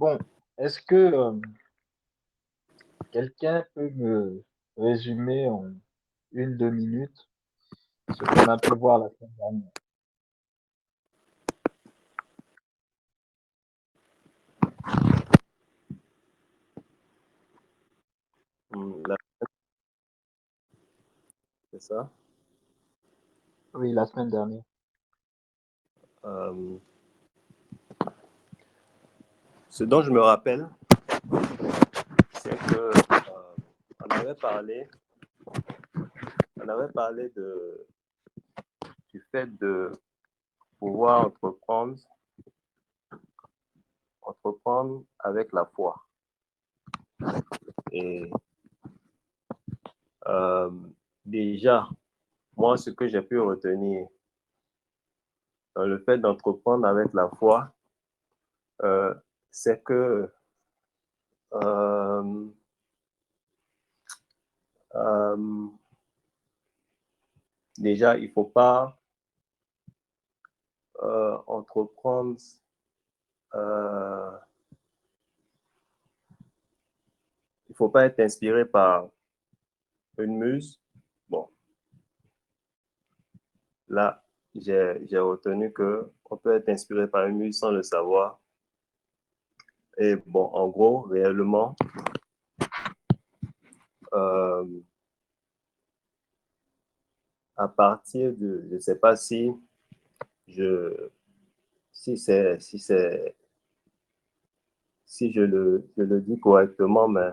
Bon, est-ce que quelqu'un peut me résumer en une, 2 minutes ce qu'on a pu voir la semaine dernière? Là, c'est ça. Oui, la semaine dernière. Euh, Ce dont je me rappelle, c'est que on avait parlé, on avait parlé du fait de pouvoir entreprendre avec la foi. Et euh, déjà, moi, ce que j'ai pu retenir dans le fait d'entreprendre avec la foi, euh, c'est que euh, euh, déjà, il ne faut pas entreprendre, euh, il ne faut pas être inspiré par une muse. Bon, là, j'ai retenu qu'on peut être inspiré par une muse sans le savoir. Et bon, en gros, réellement, euh, à partir de, je ne sais pas je, si si je le dis correctement, mais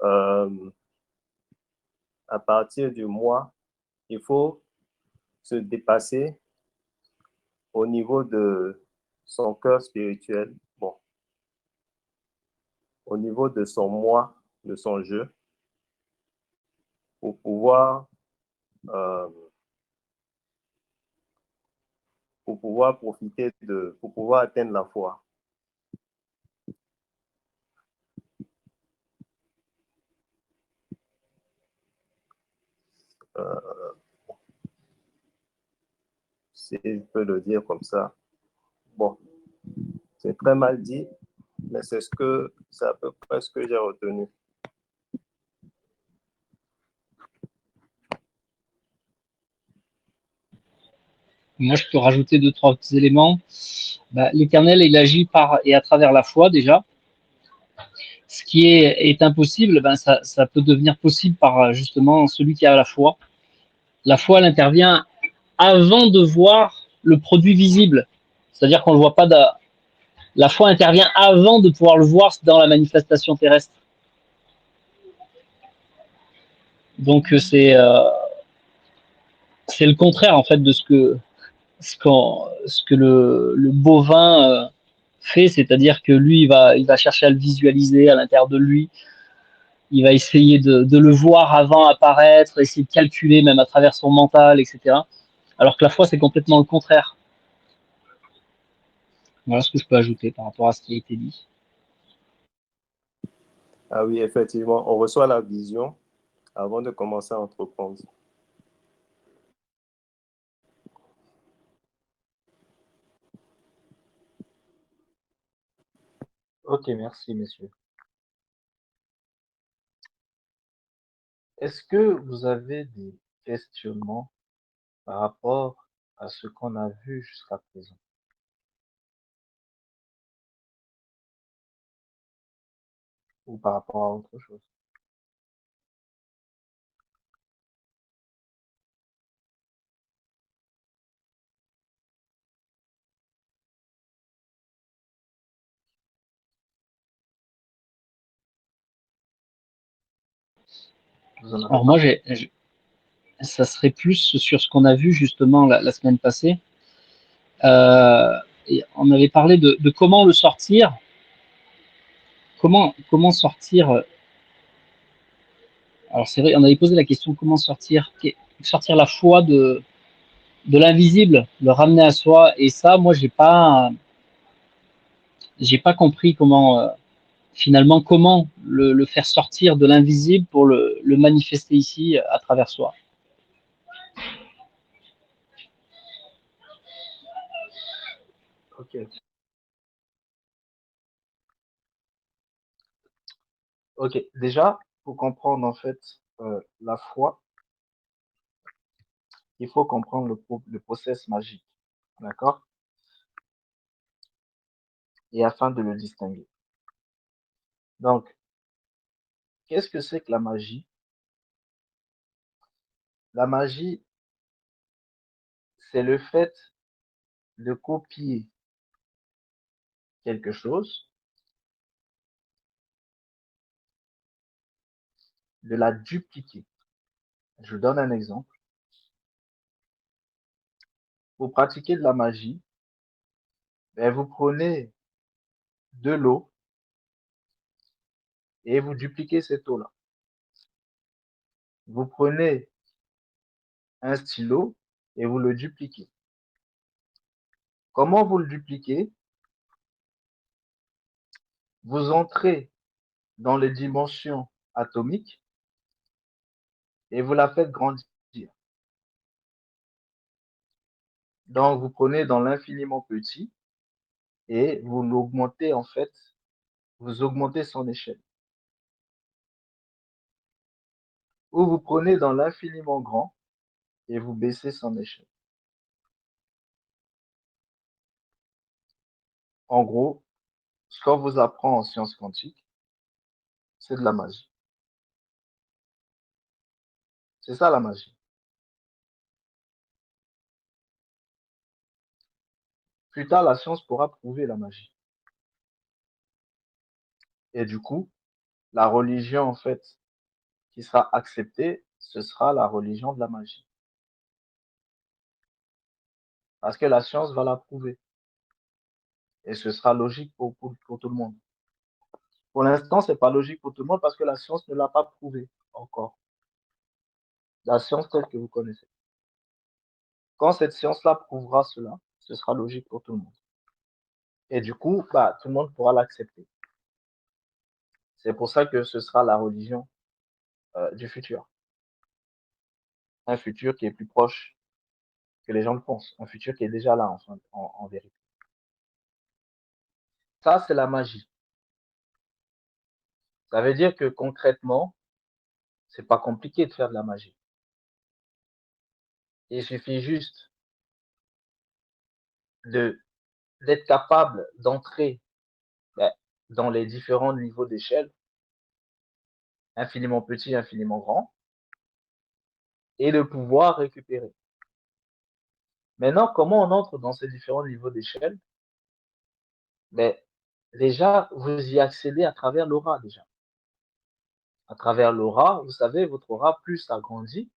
euh, à partir du mois, il faut se dépasser au niveau de son cœur spirituel, bon, au niveau de son moi, de son jeu, pour pouvoir, euh, pour pouvoir pour pouvoir atteindre la foi. Euh, si je peux le dire comme ça. Bon, c'est très mal dit, mais c'est à peu près ce que j'ai retenu. Moi, je peux rajouter deux, trois petits éléments. L'Éternel, il agit par et à travers la foi déjà. Ce qui est impossible, ça peut devenir possible par justement celui qui a la foi. La foi, elle intervient avant de voir le produit visible. C'est-à-dire qu'on ne le voit pas. La foi intervient avant de pouvoir le voir dans la manifestation terrestre. Donc c'est le contraire en fait de ce que le bovin fait, c'est-à-dire que lui il va chercher à le visualiser à l'intérieur de lui, il va essayer de le voir avant apparaître, essayer de calculer même à travers son mental, etc. Alors que la foi c'est complètement le contraire. Voilà ce que je peux ajouter par rapport à ce qui a été dit. Ah oui, effectivement, on reçoit la vision avant de commencer à entreprendre. Ok, merci, messieurs. Est-ce que vous avez des questionnements par rapport à ce qu'on a vu jusqu'à présent ou par rapport à autre chose? Vous en avez Alors moi, pas? ça serait plus sur ce qu'on a vu justement la semaine passée. Et on avait parlé de comment le sortir, comment sortir. Alors c'est vrai, on avait posé la question comment sortir la foi de l'invisible, le ramener à soi. Et ça, moi, j'ai pas compris comment finalement comment le faire sortir de l'invisible pour le manifester ici à travers soi. Ok. Ok, déjà, pour comprendre en fait la foi, il faut comprendre le process magique, d'accord? Et afin de le distinguer. Donc, qu'est-ce que c'est que la magie? La magie, c'est le fait de copier quelque chose, de la dupliquer. Je vous donne un exemple. Pour pratiquer de la magie, ben, vous prenez de l'eau et vous dupliquez cette eau-là. Vous prenez un stylo et vous le dupliquez. Comment vous le dupliquez? Vous entrez dans les dimensions atomiques et vous la faites grandir. Donc, vous prenez dans l'infiniment petit et vous l'augmentez en fait, vous augmentez son échelle. Ou vous prenez dans l'infiniment grand et vous baissez son échelle. En gros, ce qu'on vous apprend en sciences quantiques, c'est de la magie. C'est ça la magie. Plus tard, la science pourra prouver la magie. Et du coup, la religion, en fait, qui sera acceptée, ce sera la religion de la magie. Parce que la science va la prouver. Et ce sera logique pour tout le monde. Pour l'instant, ce n'est pas logique pour tout le monde parce que la science ne l'a pas prouvé encore. La science telle que vous connaissez. Quand cette science-là prouvera cela, ce sera logique pour tout le monde. Et du coup, bah, tout le monde pourra l'accepter. C'est pour ça que ce sera la religion du futur. Un futur qui est plus proche que les gens le pensent. Un futur qui est déjà là, en vérité. Ça, c'est la magie. Ça veut dire que concrètement, c'est pas compliqué de faire de la magie. Il suffit juste d'être capable d'entrer dans les différents niveaux d'échelle, infiniment petit, infiniment grand, et de pouvoir récupérer. Maintenant, comment on entre dans ces différents niveaux d'échelle? Ben, déjà, vous y accédez à travers l'aura déjà. À travers l'aura, vous savez, votre aura, plus ça grandit,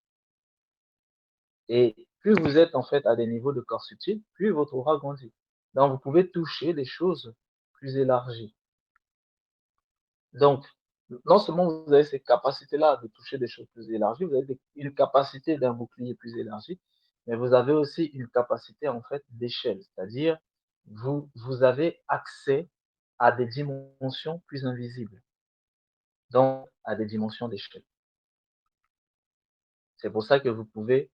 et plus vous êtes en fait à des niveaux de corps subtil, plus votre aura grandit. Donc, vous pouvez toucher des choses plus élargies. Donc, non seulement vous avez cette capacité-là de toucher des choses plus élargies, vous avez une capacité d'un bouclier plus élargi, mais vous avez aussi une capacité en fait d'échelle, c'est-à-dire vous avez accès à des dimensions plus invisibles, donc à des dimensions d'échelle. C'est pour ça que vous pouvez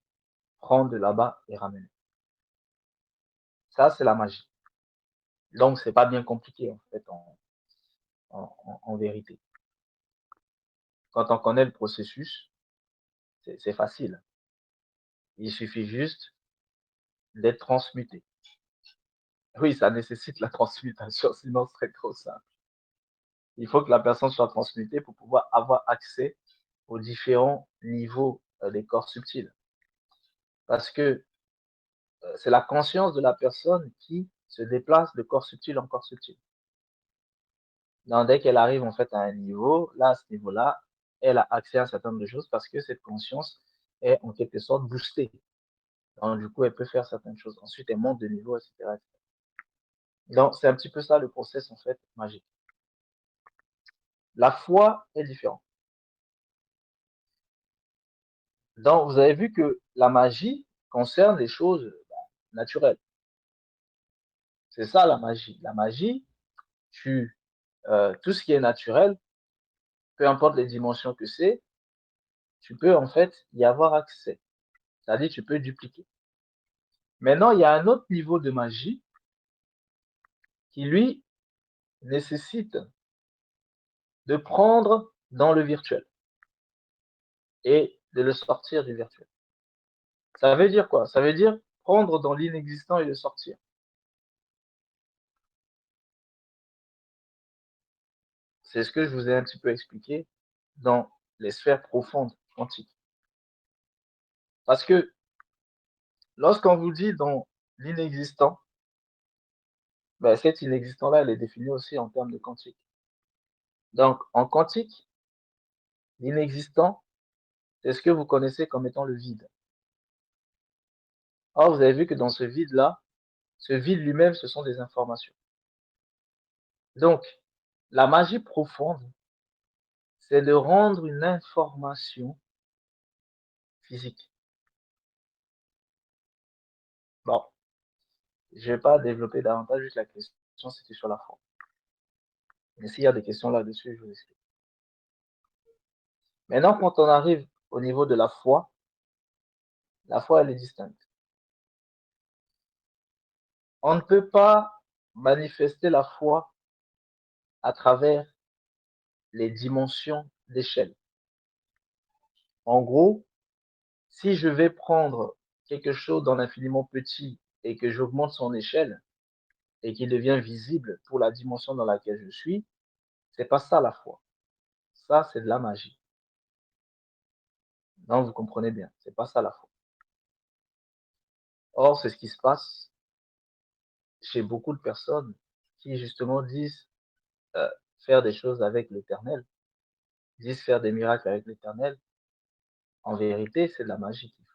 prendre de là-bas et ramener. Ça, c'est la magie. Donc, c'est pas bien compliqué en fait en vérité. Quand on connaît le processus, c'est facile. Il suffit juste d'être transmuté. Oui, ça nécessite la transmutation, sinon ce serait trop simple. Il faut que la personne soit transmutée pour pouvoir avoir accès aux différents niveaux des corps subtils. Parce que c'est la conscience de la personne qui se déplace de corps subtil en corps subtil. Donc, dès qu'elle arrive en fait à un niveau, là, à ce niveau-là, elle a accès à un certain nombre de choses parce que cette conscience est en quelque sorte boostée. Donc, du coup, elle peut faire certaines choses. Ensuite, elle monte de niveau, etc. Donc, c'est un petit peu ça le process en fait magique. La foi est différente. Donc, vous avez vu que la magie concerne les choses naturelles. C'est ça la magie. La magie, tout ce qui est naturel, peu importe les dimensions que c'est, tu peux en fait y avoir accès. C'est-à-dire tu peux dupliquer. Maintenant, il y a un autre niveau de magie qui, lui, nécessite de prendre dans le virtuel et de le sortir du virtuel. Ça veut dire quoi? Ça veut dire prendre dans l'inexistant et le sortir. C'est ce que je vous ai un petit peu expliqué dans les sphères profondes quantiques. Parce que lorsqu'on vous dit dans l'inexistant, ben cet inexistant-là, elle est définie aussi en termes de quantique. Donc, en quantique, l'inexistant, c'est ce que vous connaissez comme étant le vide. Or, vous avez vu que dans ce vide-là, ce vide lui-même, ce sont des informations. Donc, la magie profonde, c'est de rendre une information physique. Bon, je ne vais pas développer davantage, juste la question, c'était sur la foi. Mais s'il y a des questions là-dessus, je vous explique. Maintenant, quand on arrive au niveau de la foi, elle est distincte. On ne peut pas manifester la foi à travers les dimensions d'échelle. En gros, si je vais prendre quelque chose dans l'infiniment petit et que j'augmente son échelle et qu'il devient visible pour la dimension dans laquelle je suis, c'est pas ça la foi. Ça, c'est de la magie. Non, vous comprenez bien, c'est pas ça la foi. Or, c'est ce qui se passe chez beaucoup de personnes qui justement disent faire des choses avec l'Éternel, disent faire des miracles avec l'Éternel. En vérité, c'est de la magie qu'ils font.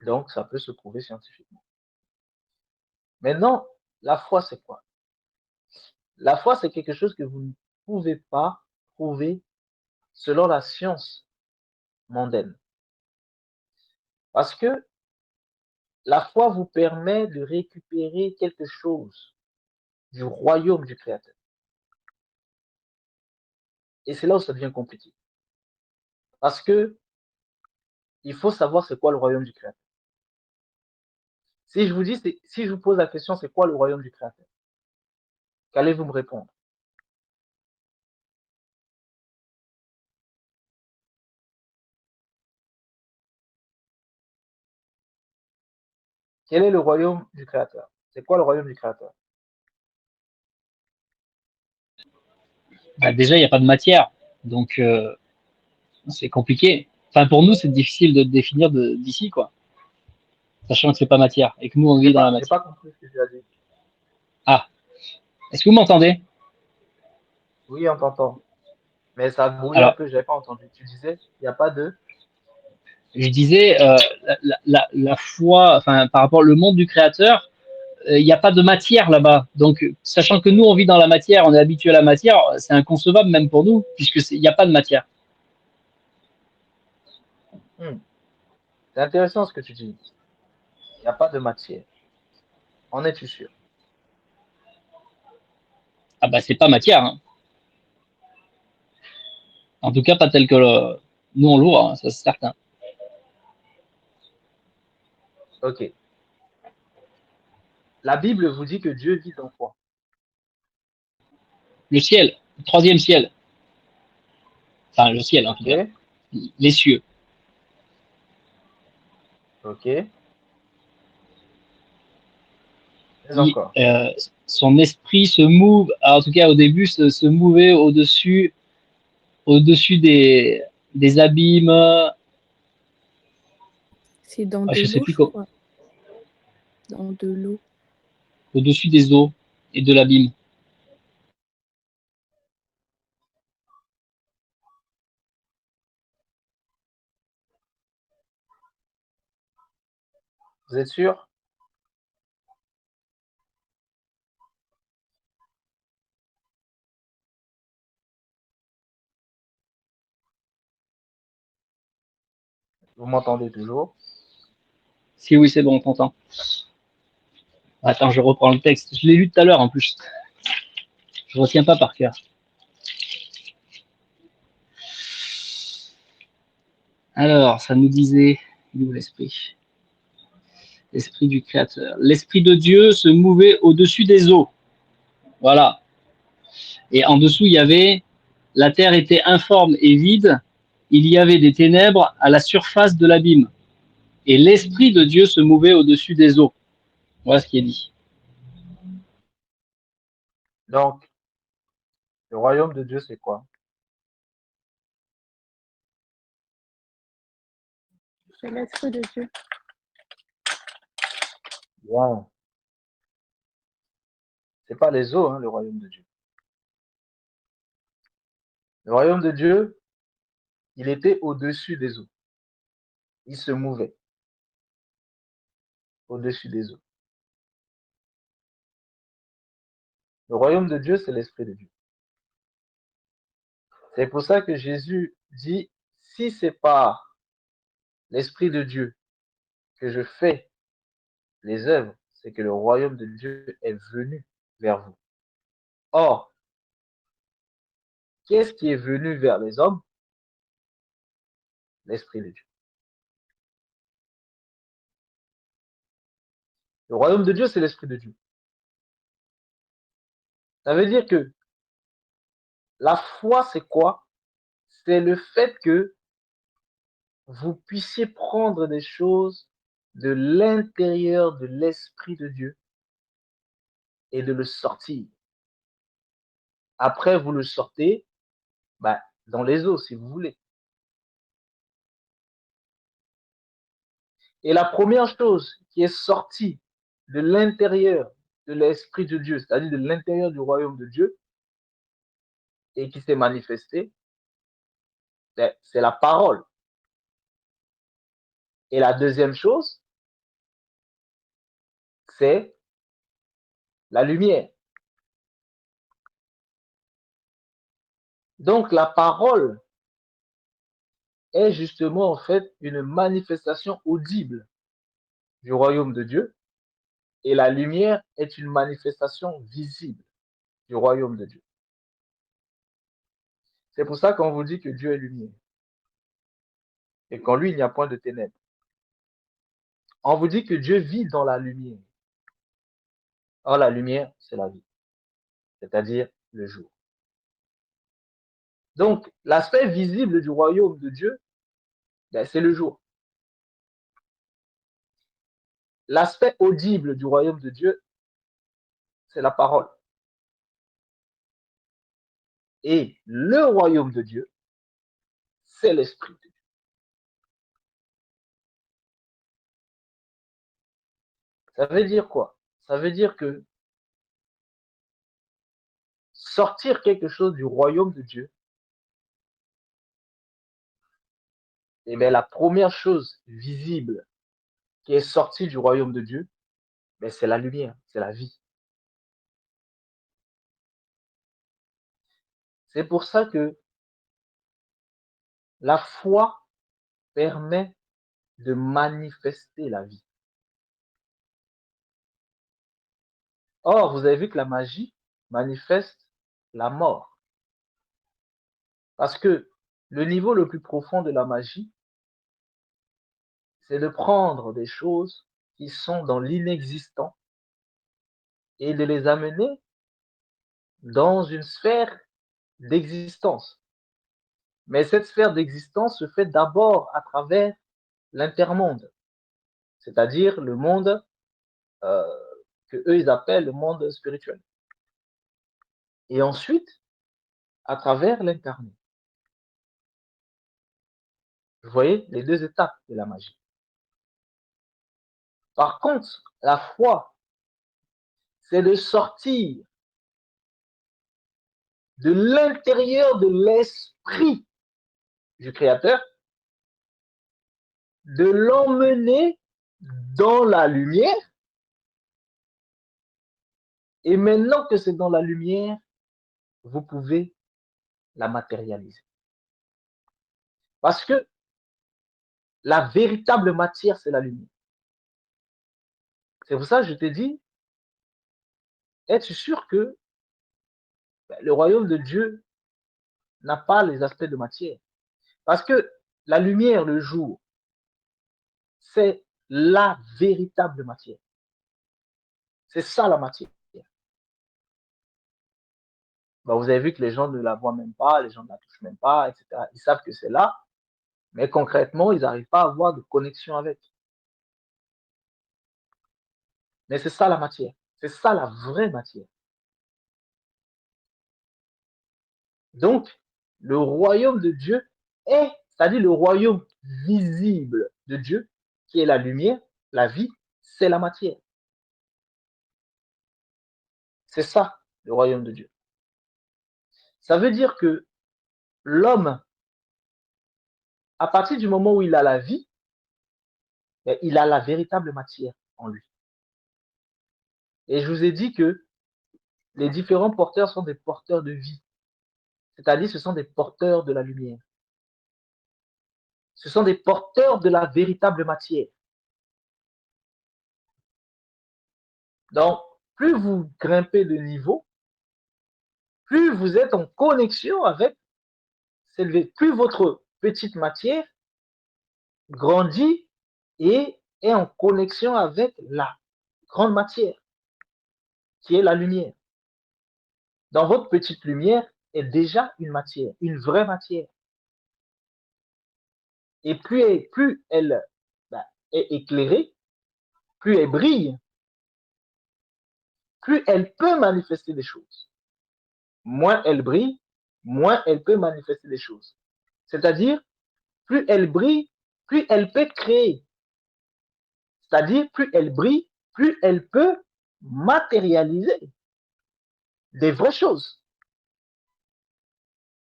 Donc, ça peut se prouver scientifiquement. Maintenant, la foi, c'est quoi? La foi, c'est quelque chose que vous ne pouvez pas prouver selon la science mondaine. Parce que la foi vous permet de récupérer quelque chose du royaume du Créateur. Et c'est là où ça devient compliqué. Parce que il faut savoir c'est quoi le royaume du Créateur. Si je vous pose la question, c'est quoi le royaume du Créateur? Qu'allez-vous me répondre? Quel est le royaume du Créateur? C'est quoi le royaume du Créateur? Bah, déjà, il n'y a pas de matière, donc c'est compliqué. Enfin, pour nous, c'est difficile de définir d'ici, quoi. Sachant que c'est pas matière et que nous, on vit dans la J'ai pas matière. compris ce que tu as dit. Ah, est-ce que vous m'entendez? Oui, on t'entend. Mais ça a brouillé un Alors, peu, je n'avais pas entendu. Tu disais, il n'y a pas de... je disais, la foi, enfin, par rapport au monde du Créateur, il n'y a pas de matière là-bas. Donc, sachant que nous, on vit dans la matière, on est habitué à la matière, c'est inconcevable même pour nous, puisque il n'y a pas de matière. C'est intéressant ce que tu dis. Il n'y a pas de matière. En es-tu sûr? Ah bah, c'est pas matière, hein. En tout cas, pas tel que nous on le voit, hein, ça c'est certain. Ok. La Bible vous dit que Dieu vit dans quoi? Le ciel, le troisième ciel, enfin le ciel en tout Ok. cas, les cieux. Ok. Mais encore. Son esprit se move, en tout cas au début, se mouvait au-dessus des abîmes. C'est dans Je de sais l'eau, plus je quoi. crois. Dans de l'eau. Au-dessus des eaux et de l'abîme. Vous êtes sûr? Vous m'entendez toujours? Si oui, c'est bon, on t'entend. Attends, je reprends le texte. Je l'ai lu tout à l'heure en plus. Je ne retiens pas par cœur. Alors, ça nous disait, où l'esprit? L'esprit du Créateur. L'esprit de Dieu se mouvait au-dessus des eaux. Voilà. Et en dessous, il y avait la terre était informe et vide. Il y avait des ténèbres à la surface de l'abîme. Et l'Esprit de Dieu se mouvait au-dessus des eaux. Voilà ce qui est dit. Donc, le royaume de Dieu, c'est quoi? C'est l'Esprit de Dieu. Wow. C'est pas les eaux, hein, le royaume de Dieu. Le royaume de Dieu, il était au-dessus des eaux. Il se mouvait au-dessus des eaux. Le royaume de Dieu, c'est l'Esprit de Dieu. C'est pour ça que Jésus dit, si c'est pas l'Esprit de Dieu que je fais les œuvres, c'est que le royaume de Dieu est venu vers vous. Or, qu'est-ce qui est venu vers les hommes? L'Esprit de Dieu. Le royaume de Dieu, c'est l'Esprit de Dieu. Ça veut dire que la foi, c'est quoi? C'est le fait que vous puissiez prendre des choses de l'intérieur de l'Esprit de Dieu et de le sortir. Après, vous le sortez dans les eaux, si vous voulez. Et la première chose qui est sortie de l'intérieur de l'Esprit de Dieu, c'est-à-dire de l'intérieur du royaume de Dieu, et qui s'est manifestée, c'est la parole. Et la deuxième chose, c'est la lumière. Donc la parole est justement en fait une manifestation audible du royaume de Dieu et la lumière est une manifestation visible du royaume de Dieu. C'est pour ça qu'on vous dit que Dieu est lumière et qu'en lui il n'y a point de ténèbres. On vous dit que Dieu vit dans la lumière. Or la lumière, c'est la vie, c'est-à-dire le jour. Donc l'aspect visible du royaume de Dieu, c'est le jour. L'aspect audible du royaume de Dieu, c'est la parole. Et le royaume de Dieu, c'est l'Esprit de Dieu. Ça veut dire quoi? Ça veut dire que sortir quelque chose du royaume de Dieu, eh bien, la première chose visible qui est sortie du royaume de Dieu, c'est la lumière, c'est la vie. C'est pour ça que la foi permet de manifester la vie. Or, vous avez vu que la magie manifeste la mort. Parce que le niveau le plus profond de la magie, c'est de prendre des choses qui sont dans l'inexistant et de les amener dans une sphère d'existence. Mais cette sphère d'existence se fait d'abord à travers l'intermonde, c'est-à-dire le monde que eux ils appellent le monde spirituel. Et ensuite, à travers l'incarné. Vous voyez les deux étapes de la magie. Par contre, la foi, c'est de sortir de l'intérieur de l'esprit du Créateur, de l'emmener dans la lumière. Et maintenant que c'est dans la lumière, vous pouvez la matérialiser. Parce que la véritable matière, c'est la lumière. C'est pour ça que je t'ai dit, es-tu sûr que le royaume de Dieu n'a pas les aspects de matière? Parce que la lumière, le jour, c'est la véritable matière. C'est ça la matière. bah, vous avez vu que les gens ne la voient même pas, les gens ne la touchent même pas, etc. Ils savent que c'est là, mais concrètement, ils n'arrivent pas à avoir de connexion avec. Mais c'est ça la matière. C'est ça la vraie matière. Donc, le royaume de Dieu est, c'est-à-dire le royaume visible de Dieu, qui est la lumière, la vie, c'est la matière. C'est ça, le royaume de Dieu. Ça veut dire que l'homme, à partir du moment où il a la vie, il a la véritable matière en lui. Et je vous ai dit que les différents porteurs sont des porteurs de vie. C'est-à-dire, ce sont des porteurs de la lumière. Ce sont des porteurs de la véritable matière. Donc, plus vous grimpez de niveau, plus vous êtes en connexion avec cette, plus votre petite matière grandit et est en connexion avec la grande matière, qui est la lumière. Dans votre petite lumière est déjà une matière, une vraie matière. Et plus elle est éclairée, plus elle brille, plus elle peut manifester des choses. Moins elle brille, moins elle peut manifester des choses. C'est-à-dire, plus elle brille, plus elle peut créer. C'est-à-dire, plus elle brille, plus elle peut matérialiser des vraies choses.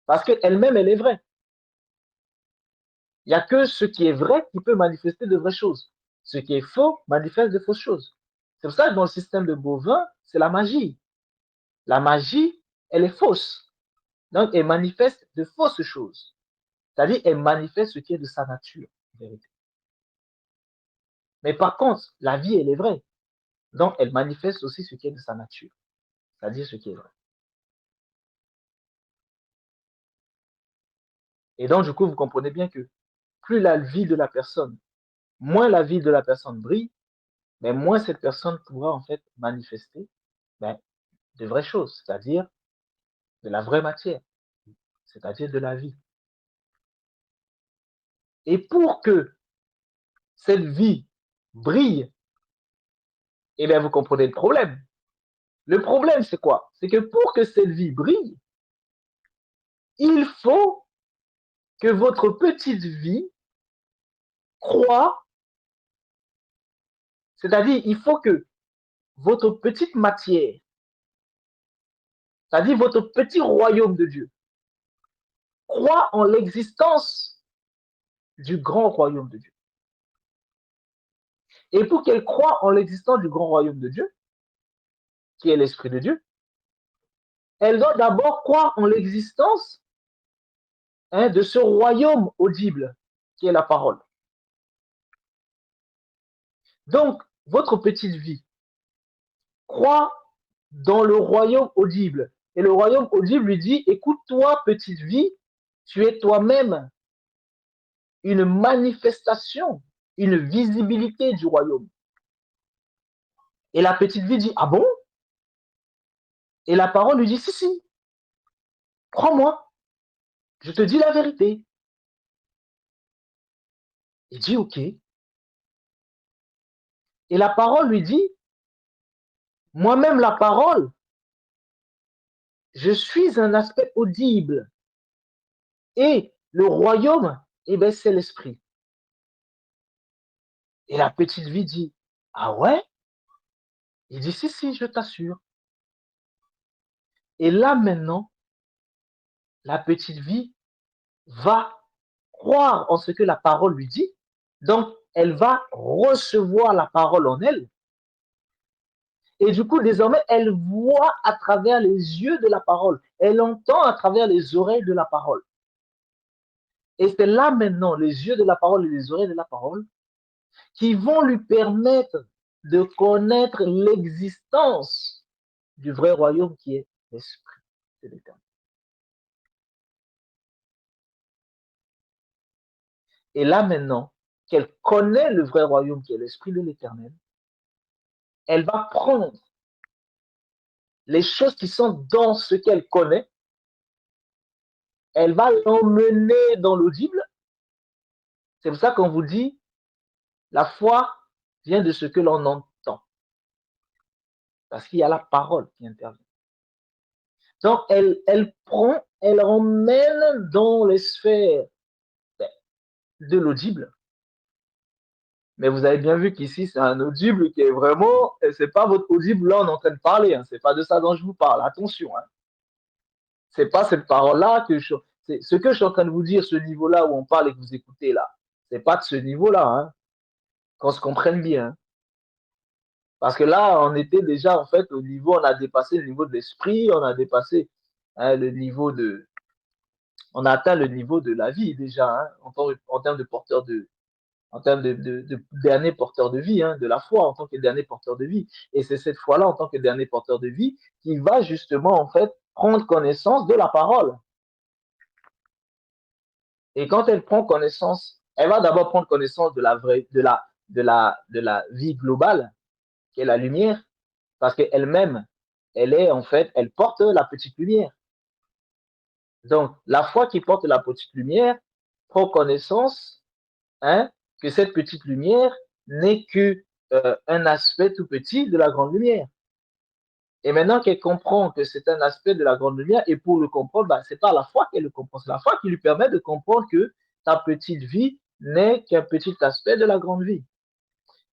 Parce qu'elle-même, elle est vraie. Il n'y a que ce qui est vrai qui peut manifester de vraies choses. Ce qui est faux manifeste de fausses choses. C'est pour ça que dans le système de Bovin, c'est la magie. La magie, elle est fausse. Donc, elle manifeste de fausses choses. C'est-à-dire, elle manifeste ce qui est de sa nature, en vérité. Mais par contre, la vie, elle est vraie. Donc, elle manifeste aussi ce qui est de sa nature. C'est-à-dire ce qui est vrai. Et donc, du coup, vous comprenez bien que plus la vie de la personne, moins la vie de la personne brille, mais moins cette personne pourra en fait manifester de vraies choses, c'est-à-dire de la vraie matière, c'est-à-dire de la vie. Et pour que cette vie brille, eh bien, vous comprenez le problème. Le problème, c'est quoi? C'est que pour que cette vie brille, il faut que votre petite vie croît, c'est-à-dire il faut que votre petite matière, c'est-à-dire votre petit royaume de Dieu, croit en l'existence du grand royaume de Dieu. Et pour qu'elle croie en l'existence du grand royaume de Dieu, qui est l'Esprit de Dieu, elle doit d'abord croire en l'existence de ce royaume audible, qui est la parole. Donc, votre petite vie croit dans le royaume audible. Et le royaume audible lui dit, écoute-toi, petite vie, tu es toi-même une manifestation, une visibilité du royaume. Et la petite vie dit, ah bon? Et la parole lui dit, si, si, crois-moi, je te dis la vérité. Il dit, ok. Et la parole lui dit, moi-même la parole, je suis un aspect audible. Et le royaume, eh bien, c'est l'esprit. Et la petite vie dit, ah ouais? Il dit, si, si, je t'assure. Et là, maintenant, la petite vie va croire en ce que la parole lui dit. Donc, elle va recevoir la parole en elle. Et du coup, désormais, elle voit à travers les yeux de la parole. Elle entend à travers les oreilles de la parole. Et c'est là maintenant, les yeux de la parole et les oreilles de la parole, qui vont lui permettre de connaître l'existence du vrai royaume qui est l'Esprit de l'Éternel. Et là maintenant, qu'elle connaît le vrai royaume qui est l'Esprit de l'Éternel, elle va prendre les choses qui sont dans ce qu'elle connaît, elle va l'emmener dans l'audible. C'est pour ça qu'on vous dit, la foi vient de ce que l'on entend. Parce qu'il y a la parole qui intervient. Donc, elle emmène dans les sphères de l'audible. Mais vous avez bien vu qu'ici, c'est un audible qui est vraiment, c'est pas votre audible là, on est en train de parler, hein, c'est pas de ça dont je vous parle, attention. Hein. C'est pas cette parole-là c'est ce que je suis en train de vous dire, ce niveau-là où on parle et que vous écoutez là. C'est pas de ce niveau-là, hein, qu'on se comprenne bien. Hein. Parce que là, on était déjà, en fait, au niveau, on a dépassé le niveau de l'esprit, on a dépassé le niveau on a atteint le niveau de la vie déjà, hein, en termes de porteur en termes de dernier porteur de vie, hein, de la foi en tant que dernier porteur de vie. Et c'est cette foi-là, en tant que dernier porteur de vie, qui va justement, en fait, prendre connaissance de la parole. Et quand elle prend connaissance, elle va d'abord prendre connaissance de la vie globale, qui est la lumière, parce qu'elle-même, elle porte la petite lumière. Donc, la foi qui porte la petite lumière prend connaissance, hein, que cette petite lumière n'est que un aspect tout petit de la grande lumière. Et maintenant qu'elle comprend que c'est un aspect de la grande lumière, et pour le comprendre, bah, c'est pas la foi qu'elle le comprend, c'est la foi qui lui permet de comprendre que ta petite vie n'est qu'un petit aspect de la grande vie.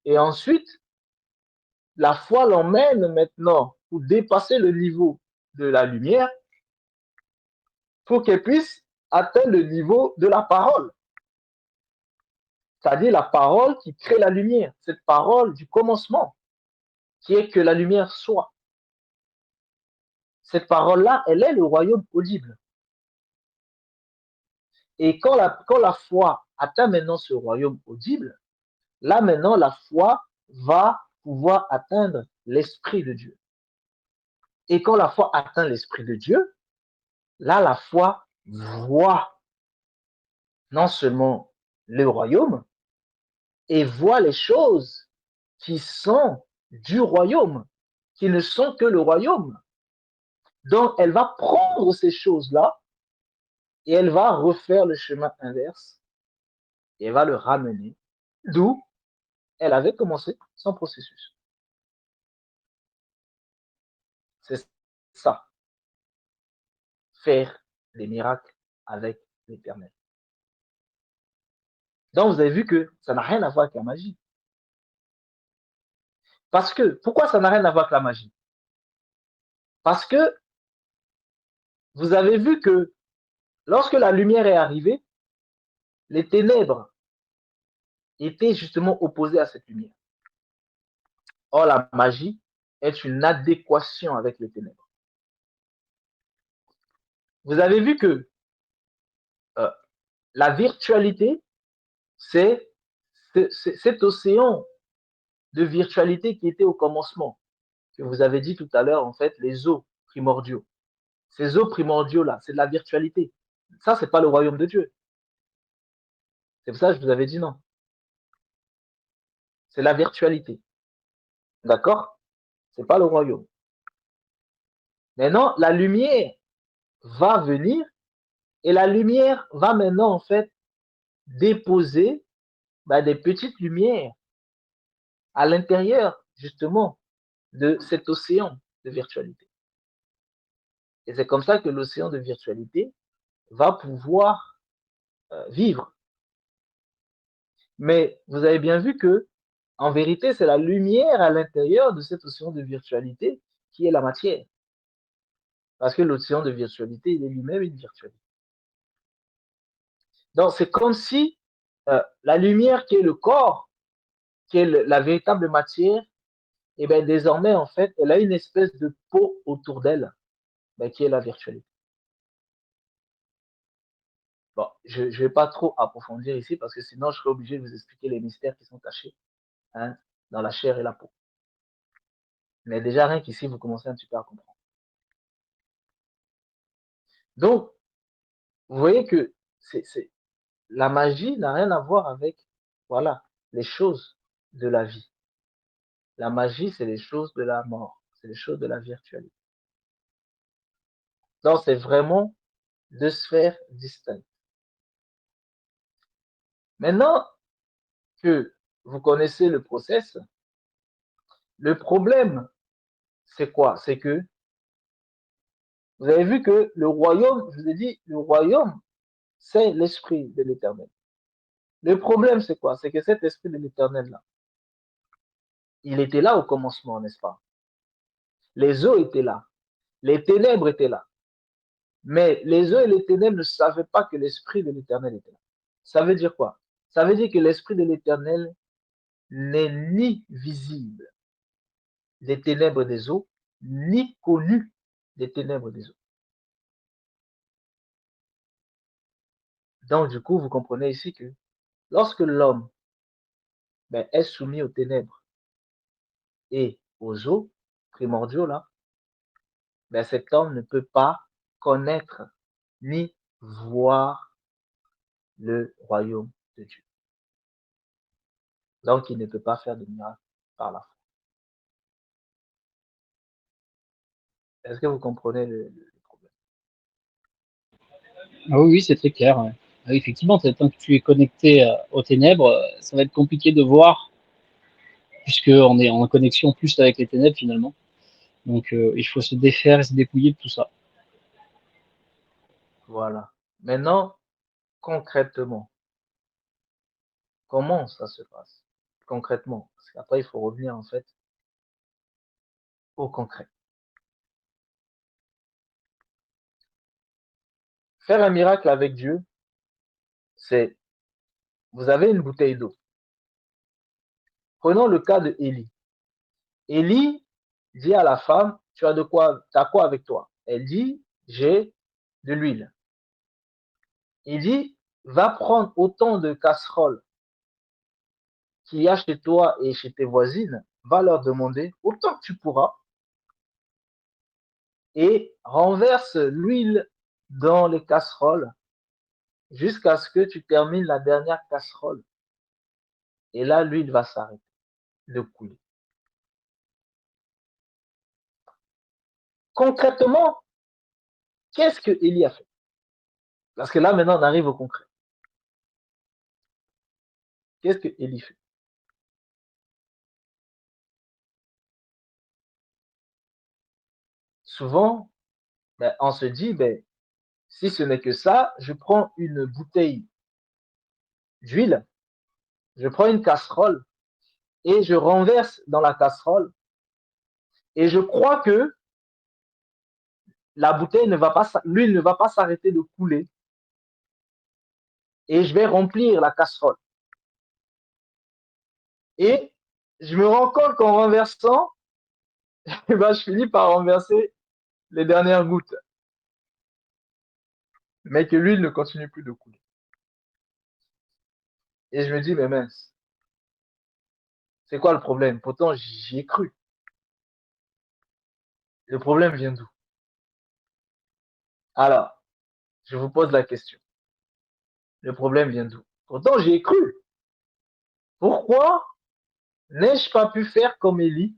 Et ensuite, la foi l'emmène maintenant pour dépasser le niveau de la lumière pour qu'elle puisse atteindre le niveau de la parole. C'est-à-dire la parole qui crée la lumière, cette parole du commencement, qui est que la lumière soit. Cette parole-là, elle est le royaume audible. Et quand la foi atteint maintenant ce royaume audible, là maintenant la foi va pouvoir atteindre l'Esprit de Dieu. Et quand la foi atteint l'Esprit de Dieu, là la foi voit non seulement le royaume, et voit les choses qui sont du royaume, qui ne sont que le royaume. Donc elle va prendre ces choses-là et elle va refaire le chemin inverse et elle va le ramener d'où elle avait commencé son processus. C'est ça, faire des miracles avec l'Éternel. Donc vous avez vu que ça n'a rien à voir avec la magie. Parce que, pourquoi ça n'a rien à voir avec la magie? Parce que vous avez vu que lorsque la lumière est arrivée, les ténèbres étaient justement opposées à cette lumière. Or, la magie est une adéquation avec les ténèbres. Vous avez vu que la virtualité, c'est cet océan de virtualité qui était au commencement, que vous avez dit tout à l'heure, en fait, les eaux primordiaux. Ces eaux primordiaux-là, c'est de la virtualité. Ça, c'est pas le royaume de Dieu. C'est pour ça que je vous avais dit non. C'est la virtualité. D'accord? C'est pas le royaume. Maintenant, la lumière va venir et la lumière va maintenant, en fait, déposer des petites lumières à l'intérieur, justement, de cet océan de virtualité. Et c'est comme ça que l'océan de virtualité va pouvoir vivre. Mais vous avez bien vu que, en vérité, c'est la lumière à l'intérieur de cet océan de virtualité qui est la matière. Parce que l'océan de virtualité, il est lui-même une virtualité. Donc, c'est comme si la lumière qui est le corps, qui est la véritable matière, et bien désormais, en fait, elle a une espèce de peau autour d'elle, qui est la virtualité. Bon, je ne vais pas trop approfondir ici parce que sinon, je serais obligé de vous expliquer les mystères qui sont cachés dans la chair et la peau. Mais déjà, rien qu'ici, vous commencez un petit peu à comprendre. Donc, vous voyez que la magie n'a rien à voir avec, voilà, les choses de la vie. La magie, c'est les choses de la mort, c'est les choses de la virtualité. Donc, c'est vraiment deux sphères distinctes. Maintenant que vous connaissez le process, le problème, c'est quoi? C'est que vous avez vu que le royaume, je vous ai dit, le royaume, c'est l'esprit de l'Éternel. Le problème, c'est quoi? C'est que cet esprit de l'Éternel-là, il était là au commencement, n'est-ce pas? Les eaux étaient là, les ténèbres étaient là. Mais les eaux et les ténèbres ne savaient pas que l'esprit de l'Éternel était là. Ça veut dire quoi? Ça veut dire que l'esprit de l'Éternel n'est ni visible des ténèbres des eaux, ni connu des ténèbres des eaux. Donc, du coup, vous comprenez ici que lorsque l'homme est soumis aux ténèbres et aux eaux primordiaux, là, cet homme ne peut pas connaître ni voir le royaume de Dieu. Donc, il ne peut pas faire de miracle par la foi. Est-ce que vous comprenez le problème? Ah oui, c'est très clair. Ouais. Ah oui, effectivement, tant que tu es connecté aux ténèbres, ça va être compliqué de voir, puisqu'on est en connexion plus avec les ténèbres finalement. Donc, il faut se défaire et se dépouiller de tout ça. Voilà. Maintenant, concrètement, comment ça se passe? Concrètement, parce qu'après, il faut revenir en fait au concret. Faire un miracle avec Dieu, c'est, vous avez une bouteille d'eau. Prenons le cas de Élie. Élie dit à la femme, tu as de quoi, tu as quoi avec toi? Elle dit, j'ai de l'huile. Il dit, va prendre autant de casseroles qu'il y a chez toi et chez tes voisines, va leur demander autant que tu pourras et renverse l'huile dans les casseroles jusqu'à ce que tu termines la dernière casserole. Et là, l'huile va s'arrêter de couler. Concrètement, qu'est-ce que Élie a fait? Parce que là, maintenant, on arrive au concret. Qu'est-ce que Élie fait? Souvent, on se dit, si ce n'est que ça, je prends une bouteille d'huile, je prends une casserole et je renverse dans la casserole et je crois que la bouteille ne va pas, l'huile ne va pas s'arrêter de couler et je vais remplir la casserole. Et je me rends compte qu'en renversant, je finis par renverser les dernières gouttes, mais que l'huile ne continue plus de couler. Et je me dis, mais mince, c'est quoi le problème? Pourtant, j'y ai cru. Le problème vient d'où? Alors, je vous pose la question. Le problème vient d'où? Pourtant, j'y ai cru. Pourquoi n'ai-je pas pu faire comme Élie?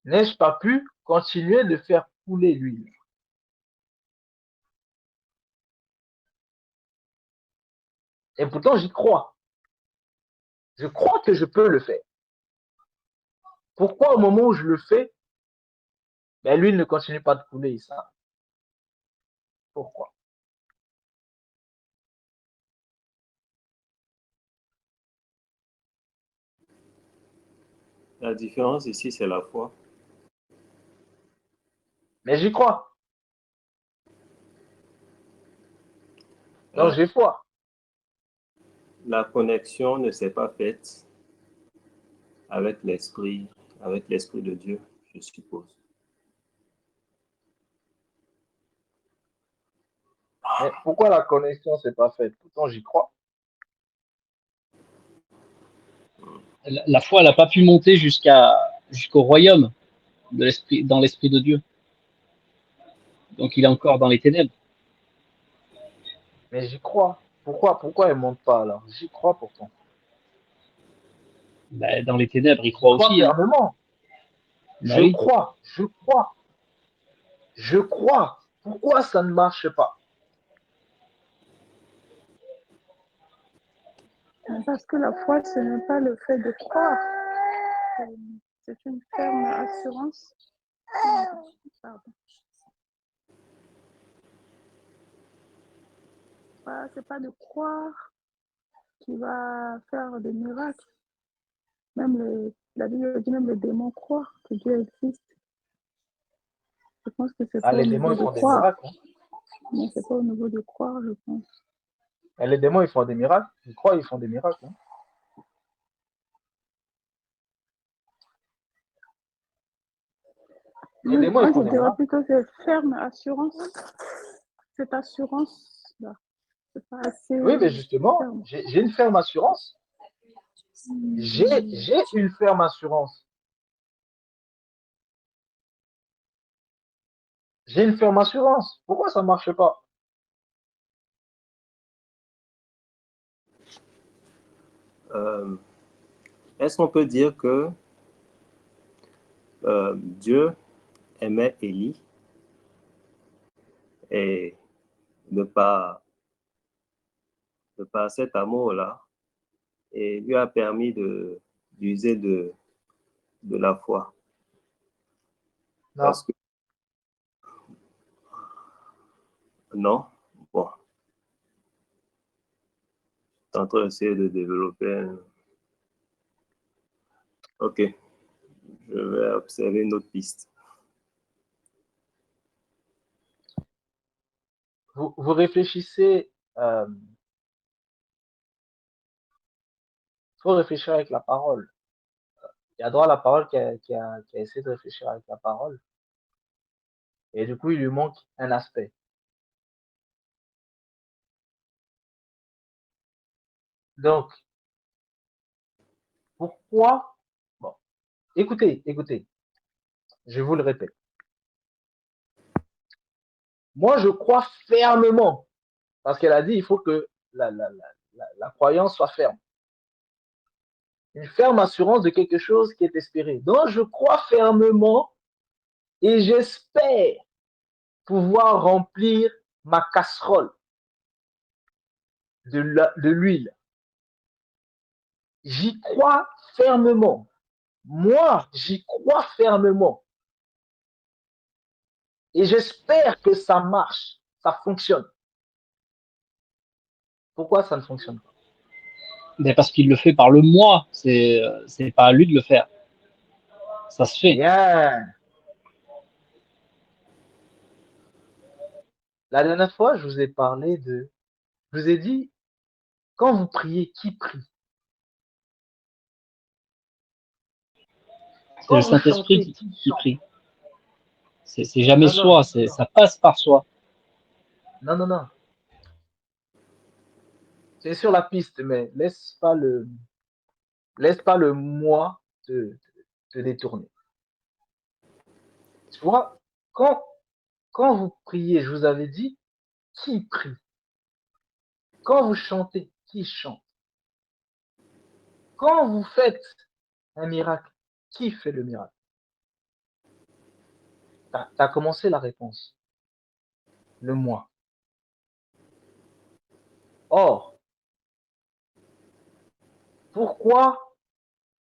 N'ai-je pas pu continuer de faire couler l'huile? Et pourtant, j'y crois. Je crois que je peux le faire. Pourquoi au moment où je le fais, l'huile ne continue pas de couler, ça? Pourquoi? La différence ici, c'est la foi. Mais j'y crois. Donc, Euh, j'ai foi. la connexion ne s'est pas faite avec l'esprit de Dieu, je suppose. Mais pourquoi la connexion ne s'est pas faite? Pourtant, j'y crois. La foi, elle n'a pas pu monter jusqu'au royaume de l'esprit, dans l'esprit de Dieu. Donc, il est encore dans les ténèbres. Mais j'y crois. Pourquoi elle ne monte pas alors? J'y crois pourtant. Dans les ténèbres, il J'y croit crois aussi. fermement. Oui. Je crois. Pourquoi ça ne marche pas? Parce que la foi, ce n'est pas le fait de croire. C'est une ferme assurance. Pardon. C'est pas de croire qui va faire des miracles. Même la Bible dit même les démons croient que Dieu existe. Je pense que c'est pas Les au démons, niveau ils de font des croire. miracles. Mais c'est pas au niveau de croire, je pense. Les démons, ils font des miracles. Ils croient, ils font des miracles. Les démons, ils Moi, font je des dirais miracles. plutôt que ferme assurance. Cette assurance-là, c'est pas assez. Oui, mais justement, ferme. j'ai une ferme assurance. J'ai une ferme assurance. J'ai une ferme assurance. Pourquoi ça ne marche pas? Est-ce qu'on peut dire que Dieu aimait Élie et de par cet amour-là, et lui a permis d'user de la foi? Non. Parce que non, bon, je suis en train d'essayer de développer. Ok, je vais observer une autre piste. Vous réfléchissez. Il faut réfléchir avec la parole. Il y a droit à la parole qui a essayé de réfléchir avec la parole. Et du coup, il lui manque un aspect. Donc, pourquoi? Bon, écoutez, je vous le répète. Moi, je crois fermement, parce qu'elle a dit, il faut que la croyance soit ferme. Une ferme assurance de quelque chose qui est espéré. Donc, je crois fermement et j'espère pouvoir remplir ma casserole de l'huile. J'y crois fermement. Moi, j'y crois fermement. Et j'espère que ça marche, ça fonctionne. Pourquoi ça ne fonctionne pas? Mais parce qu'il le fait par le moi, c'est pas à lui de le faire. Ça se fait. Bien. La dernière fois, je vous ai parlé de... Je vous ai dit, quand vous priez, qui prie? C'est le Quand vous Saint-Esprit chantez, qui qui chante? prie. C'est jamais Non, soi, ça passe par soi. non. C'est sur la piste, mais laisse pas le moi te détourner. Tu vois, quand vous priez, je vous avais dit, qui prie? Quand vous chantez, qui chante? Quand vous faites un miracle, qui fait le miracle? Tu as commencé la réponse, le moi. Or, pourquoi,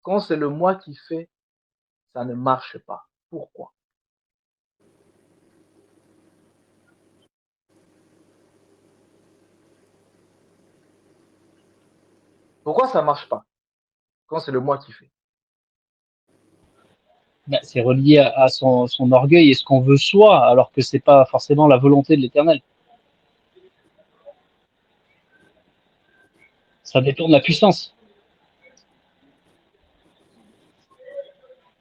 quand c'est le moi qui fait, ça ne marche pas? Pourquoi? Pourquoi ça ne marche pas quand c'est le moi qui fait? Ben, c'est relié à son orgueil et ce qu'on veut soi, alors que c'est pas forcément la volonté de l'Éternel. Ça détourne la puissance.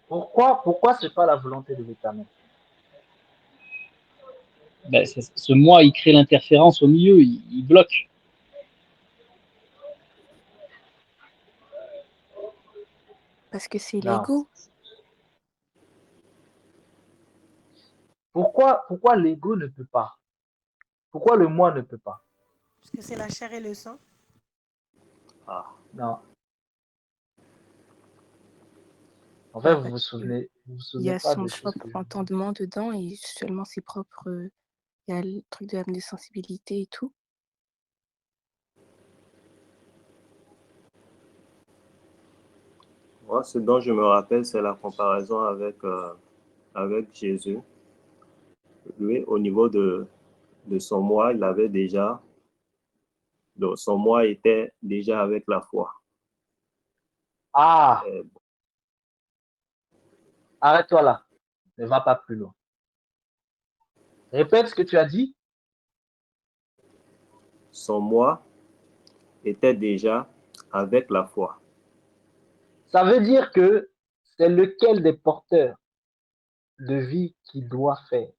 Pourquoi c'est pas la volonté de l'Éternel? Ben, ce moi, il crée l'interférence au milieu, il bloque. Parce que c'est Non. l'ego. Pourquoi l'ego ne peut pas? Pourquoi le moi ne peut pas? Parce que c'est la chair et le sang. Ah, Non. En fait, Bah, vous parce vous que souvenez il y a pas son des choses que propre je vous dis. entendement dedans et seulement ses propres Il y a le truc de l'âme de sensibilité et tout. Moi, ce dont je me rappelle, c'est la comparaison avec Jésus. Lui, au niveau de son moi, il avait déjà, donc son moi était déjà avec la foi. Ah, Euh, arrête-toi là. Ne va pas plus loin. Répète ce que tu as dit. Son moi était déjà avec la foi. Ça veut dire que c'est lequel des porteurs de vie qui doit faire.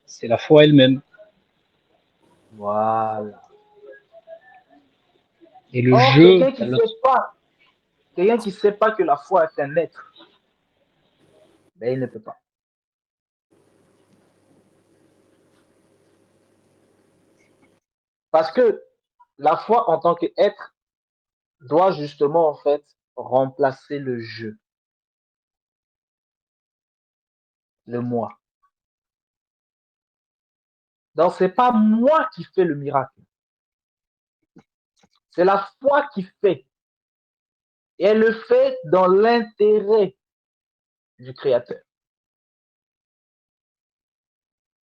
C'est la foi elle-même. Voilà. Et le Or, jeu, quelqu'un qui sait pas que la foi est un être, ben, il ne peut pas. Parce que la foi en tant qu'être doit justement en fait remplacer le jeu, le moi. Donc c'est pas moi qui fais le miracle, c'est la foi qui fait. Et elle le fait dans l'intérêt du Créateur.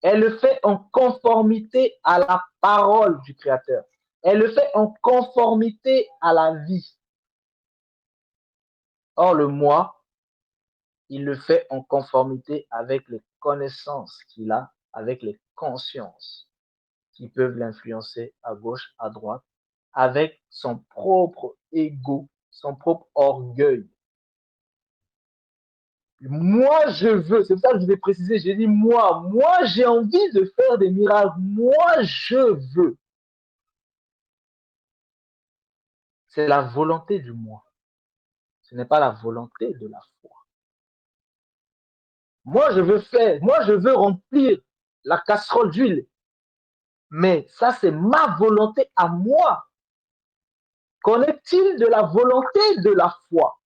Elle le fait en conformité à la parole du Créateur. Elle le fait en conformité à la vie. Or, le moi, il le fait en conformité avec les connaissances qu'il a, avec les consciences qui peuvent l'influencer à gauche, à droite, avec son propre ego, son propre orgueil. Moi, je veux, c'est pour ça que je vais préciser, j'ai dit moi, j'ai envie de faire des miracles, moi, je veux. C'est la volonté du moi. Ce n'est pas la volonté de la foi. Moi, je veux faire, moi, je veux remplir la casserole d'huile. Mais ça, c'est ma volonté à moi. Qu'en est-il de la volonté de la foi?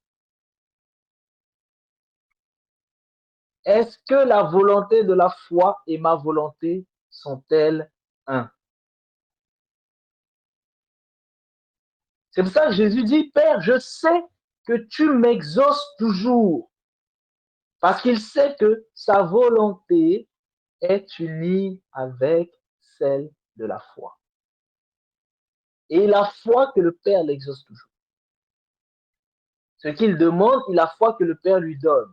Est-ce que la volonté de la foi et ma volonté sont-elles un? C'est pour ça que Jésus dit, Père, je sais que tu m'exauces toujours. Parce qu'il sait que sa volonté est unie avec celle de la foi. Et la foi que le Père l'exauce toujours. Ce qu'il demande, il a foi que le Père lui donne.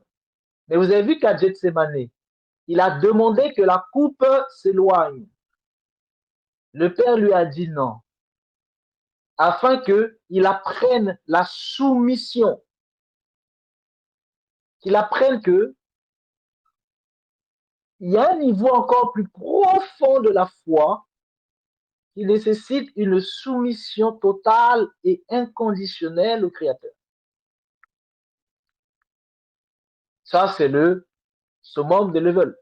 Mais vous avez vu qu'à Gethsemane, il a demandé que la coupe s'éloigne. Le Père lui a dit non, afin qu'il apprenne la soumission, qu'il apprenne que il y a un niveau encore plus profond de la foi qui nécessite une soumission totale et inconditionnelle au Créateur. Ça, c'est le summum de level.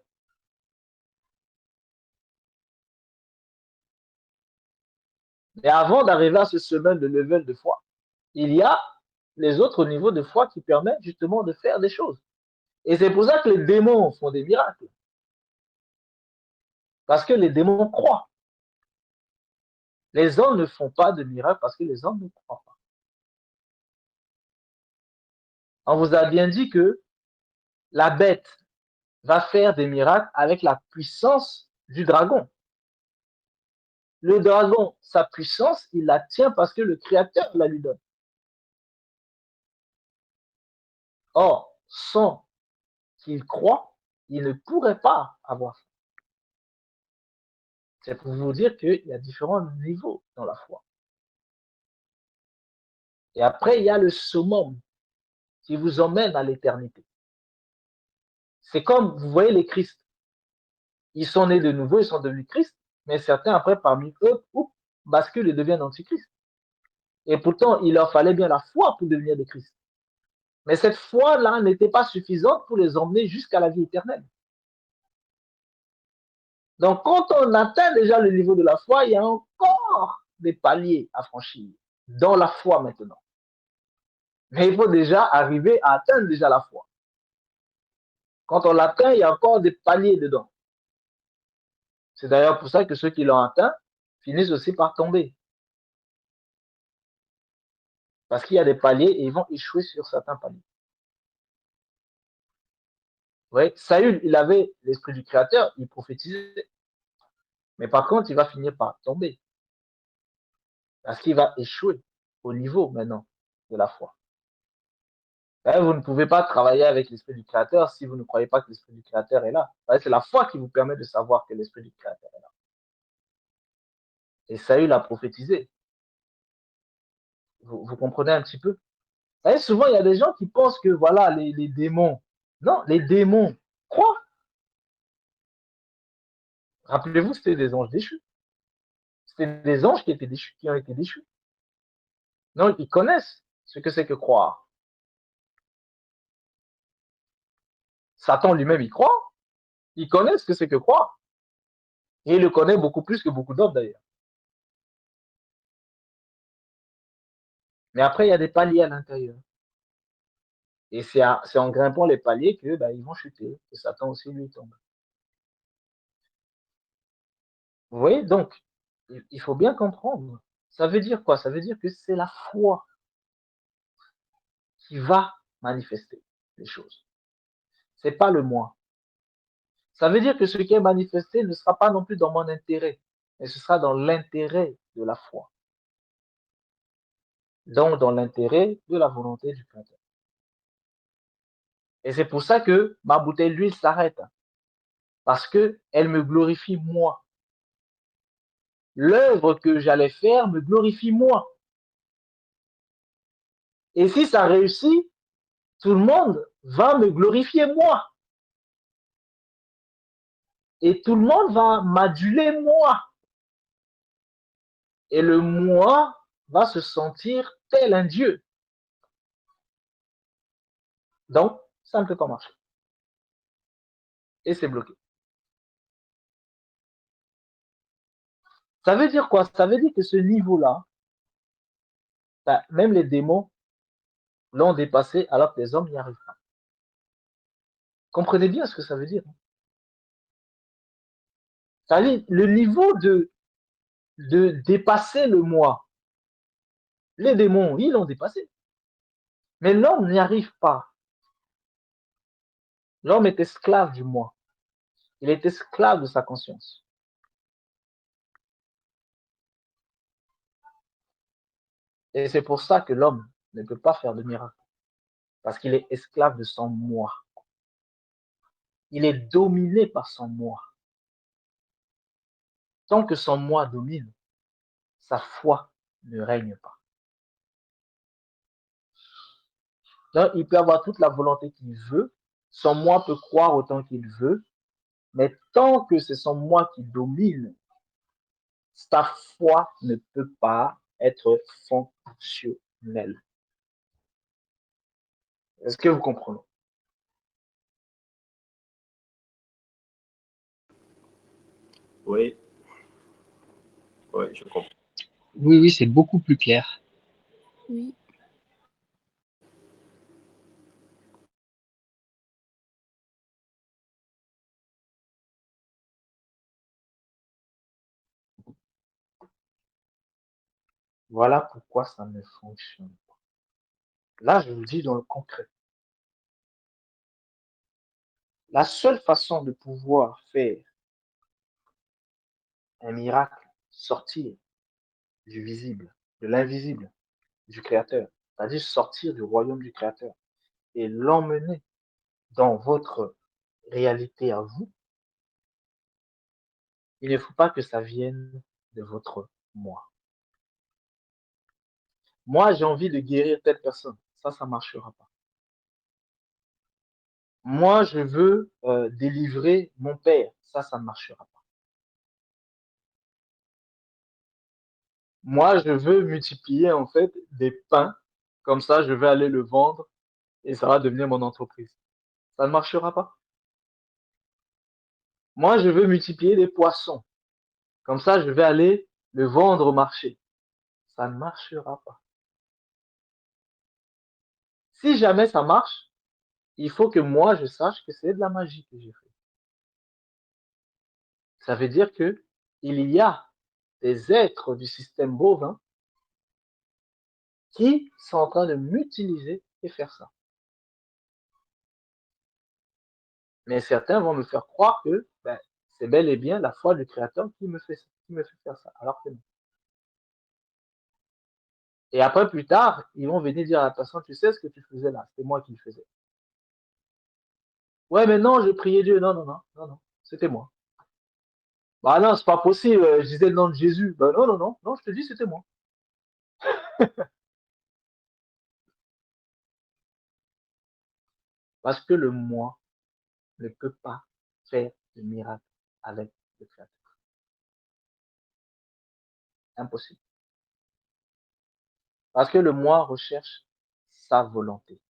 Mais avant d'arriver à ce summum de level de foi, il y a les autres niveaux de foi qui permettent justement de faire des choses. Et c'est pour ça que les démons font des miracles. Parce que les démons croient. Les hommes ne font pas de miracles parce que les hommes ne croient pas. On vous a bien dit que la bête va faire des miracles avec la puissance du dragon. Le dragon, sa puissance, il la tient parce que le Créateur la lui donne. Or, sans qu'il croit, il ne pourrait pas avoir ça. C'est pour vous dire qu'il y a différents niveaux dans la foi. Et après, il y a le summum qui vous emmène à l'éternité. C'est comme, vous voyez les Christ. Ils sont nés de nouveau, ils sont devenus Christ, mais certains, après, parmi eux, basculent et deviennent antichrist. Et pourtant, il leur fallait bien la foi pour devenir des Christ. Mais cette foi-là n'était pas suffisante pour les emmener jusqu'à la vie éternelle. Donc, quand on atteint déjà le niveau de la foi, il y a encore des paliers à franchir dans la foi maintenant. Mais il faut déjà arriver à atteindre déjà la foi. Quand on l'atteint, il y a encore des paliers dedans. C'est d'ailleurs pour ça que ceux qui l'ont atteint finissent aussi par tomber. Parce qu'il y a des paliers et ils vont échouer sur certains paliers. Ouais, Saül, il avait l'esprit du Créateur, il prophétisait. Mais par contre, il va finir par tomber. Parce qu'il va échouer au niveau maintenant de la foi. Vous ne pouvez pas travailler avec l'esprit du Créateur si vous ne croyez pas que l'esprit du Créateur est là. C'est la foi qui vous permet de savoir que l'esprit du Créateur est là. Et Saül a prophétisé. Vous comprenez un petit peu? Souvent, il y a des gens qui pensent que voilà, les démons. Non, les démons croient. Rappelez-vous, c'était des anges déchus. C'était des anges qui étaient déchus, qui ont été déchus. Donc, ils connaissent ce que c'est que croire. Satan lui-même, il croit. Il connaît ce que c'est que croire. Et il le connaît beaucoup plus que beaucoup d'autres d'ailleurs. Mais après, il y a des paliers à l'intérieur. Et c'est en grimpant les paliers que ils vont chuter. Et Satan aussi lui tombe. Vous voyez, donc, il faut bien comprendre. Ça veut dire quoi? Ça veut dire que c'est la foi qui va manifester les choses. C'est pas le moi. Ça veut dire que ce qui est manifesté ne sera pas non plus dans mon intérêt, mais ce sera dans l'intérêt de la foi. Donc, dans l'intérêt de la volonté du Créateur. Et c'est pour ça que ma bouteille d'huile s'arrête. Parce qu'elle me glorifie moi. L'œuvre que j'allais faire me glorifie moi. Et si ça réussit, tout le monde va me glorifier moi. Et tout le monde va m'aduler moi. Et le moi va se sentir tel un Dieu. Donc, ça ne peut pas marcher. Et c'est bloqué. Ça veut dire quoi? Ça veut dire que ce niveau-là, même les démons l'ont dépassé alors que les hommes n'y arrivent pas. Comprenez bien ce que ça veut dire. Ça veut dire le niveau de dépasser le moi. Les démons, ils l'ont dépassé. Mais l'homme n'y arrive pas. L'homme est esclave du moi. Il est esclave de sa conscience. Et c'est pour ça que l'homme ne peut pas faire de miracle. Parce qu'il est esclave de son moi. Il est dominé par son moi. Tant que son moi domine, sa foi ne règne pas. Donc, il peut avoir toute la volonté qu'il veut, son moi peut croire autant qu'il veut, mais tant que c'est son moi qui domine, sa foi ne peut pas être fonctionnelle. Est-ce que vous comprenez? Oui, oui, je comprends. Oui, oui, c'est beaucoup plus clair. Oui. Voilà pourquoi ça ne fonctionne pas. Là, je vous dis dans le concret. La seule façon de pouvoir faire un miracle, sortir du visible, de l'invisible, du Créateur, c'est-à-dire sortir du royaume du Créateur et l'emmener dans votre réalité à vous, il ne faut pas que ça vienne de votre moi. Moi, j'ai envie de guérir telle personne. Ça ne marchera pas. Moi, je veux délivrer mon père. Ça ne marchera pas. Moi, je veux multiplier en fait des pains. Comme ça, je vais aller le vendre et ça va devenir mon entreprise. Ça ne marchera pas. Moi, je veux multiplier des poissons. Comme ça, je vais aller le vendre au marché. Ça ne marchera pas. Si jamais ça marche, il faut que moi, je sache que c'est de la magie que j'ai fait. Ça veut dire que il y a des êtres du système bovin qui sont en train de m'utiliser et faire ça. Mais certains vont me faire croire que ben, c'est bel et bien la foi du Créateur qui me fait faire ça, alors que non. Et après, plus tard, ils vont venir dire à la personne, tu sais ce que tu faisais là, c'était moi qui le faisais. Ouais, mais non, je priais Dieu. Non, non, non, non, non, c'était moi. Bah non, c'est pas possible, je disais le nom de Jésus. Bah non, non, non, non, je te dis, c'était moi. Parce que le moi ne peut pas faire de miracle avec le Créateur. Impossible. Parce que le moi recherche sa volonté.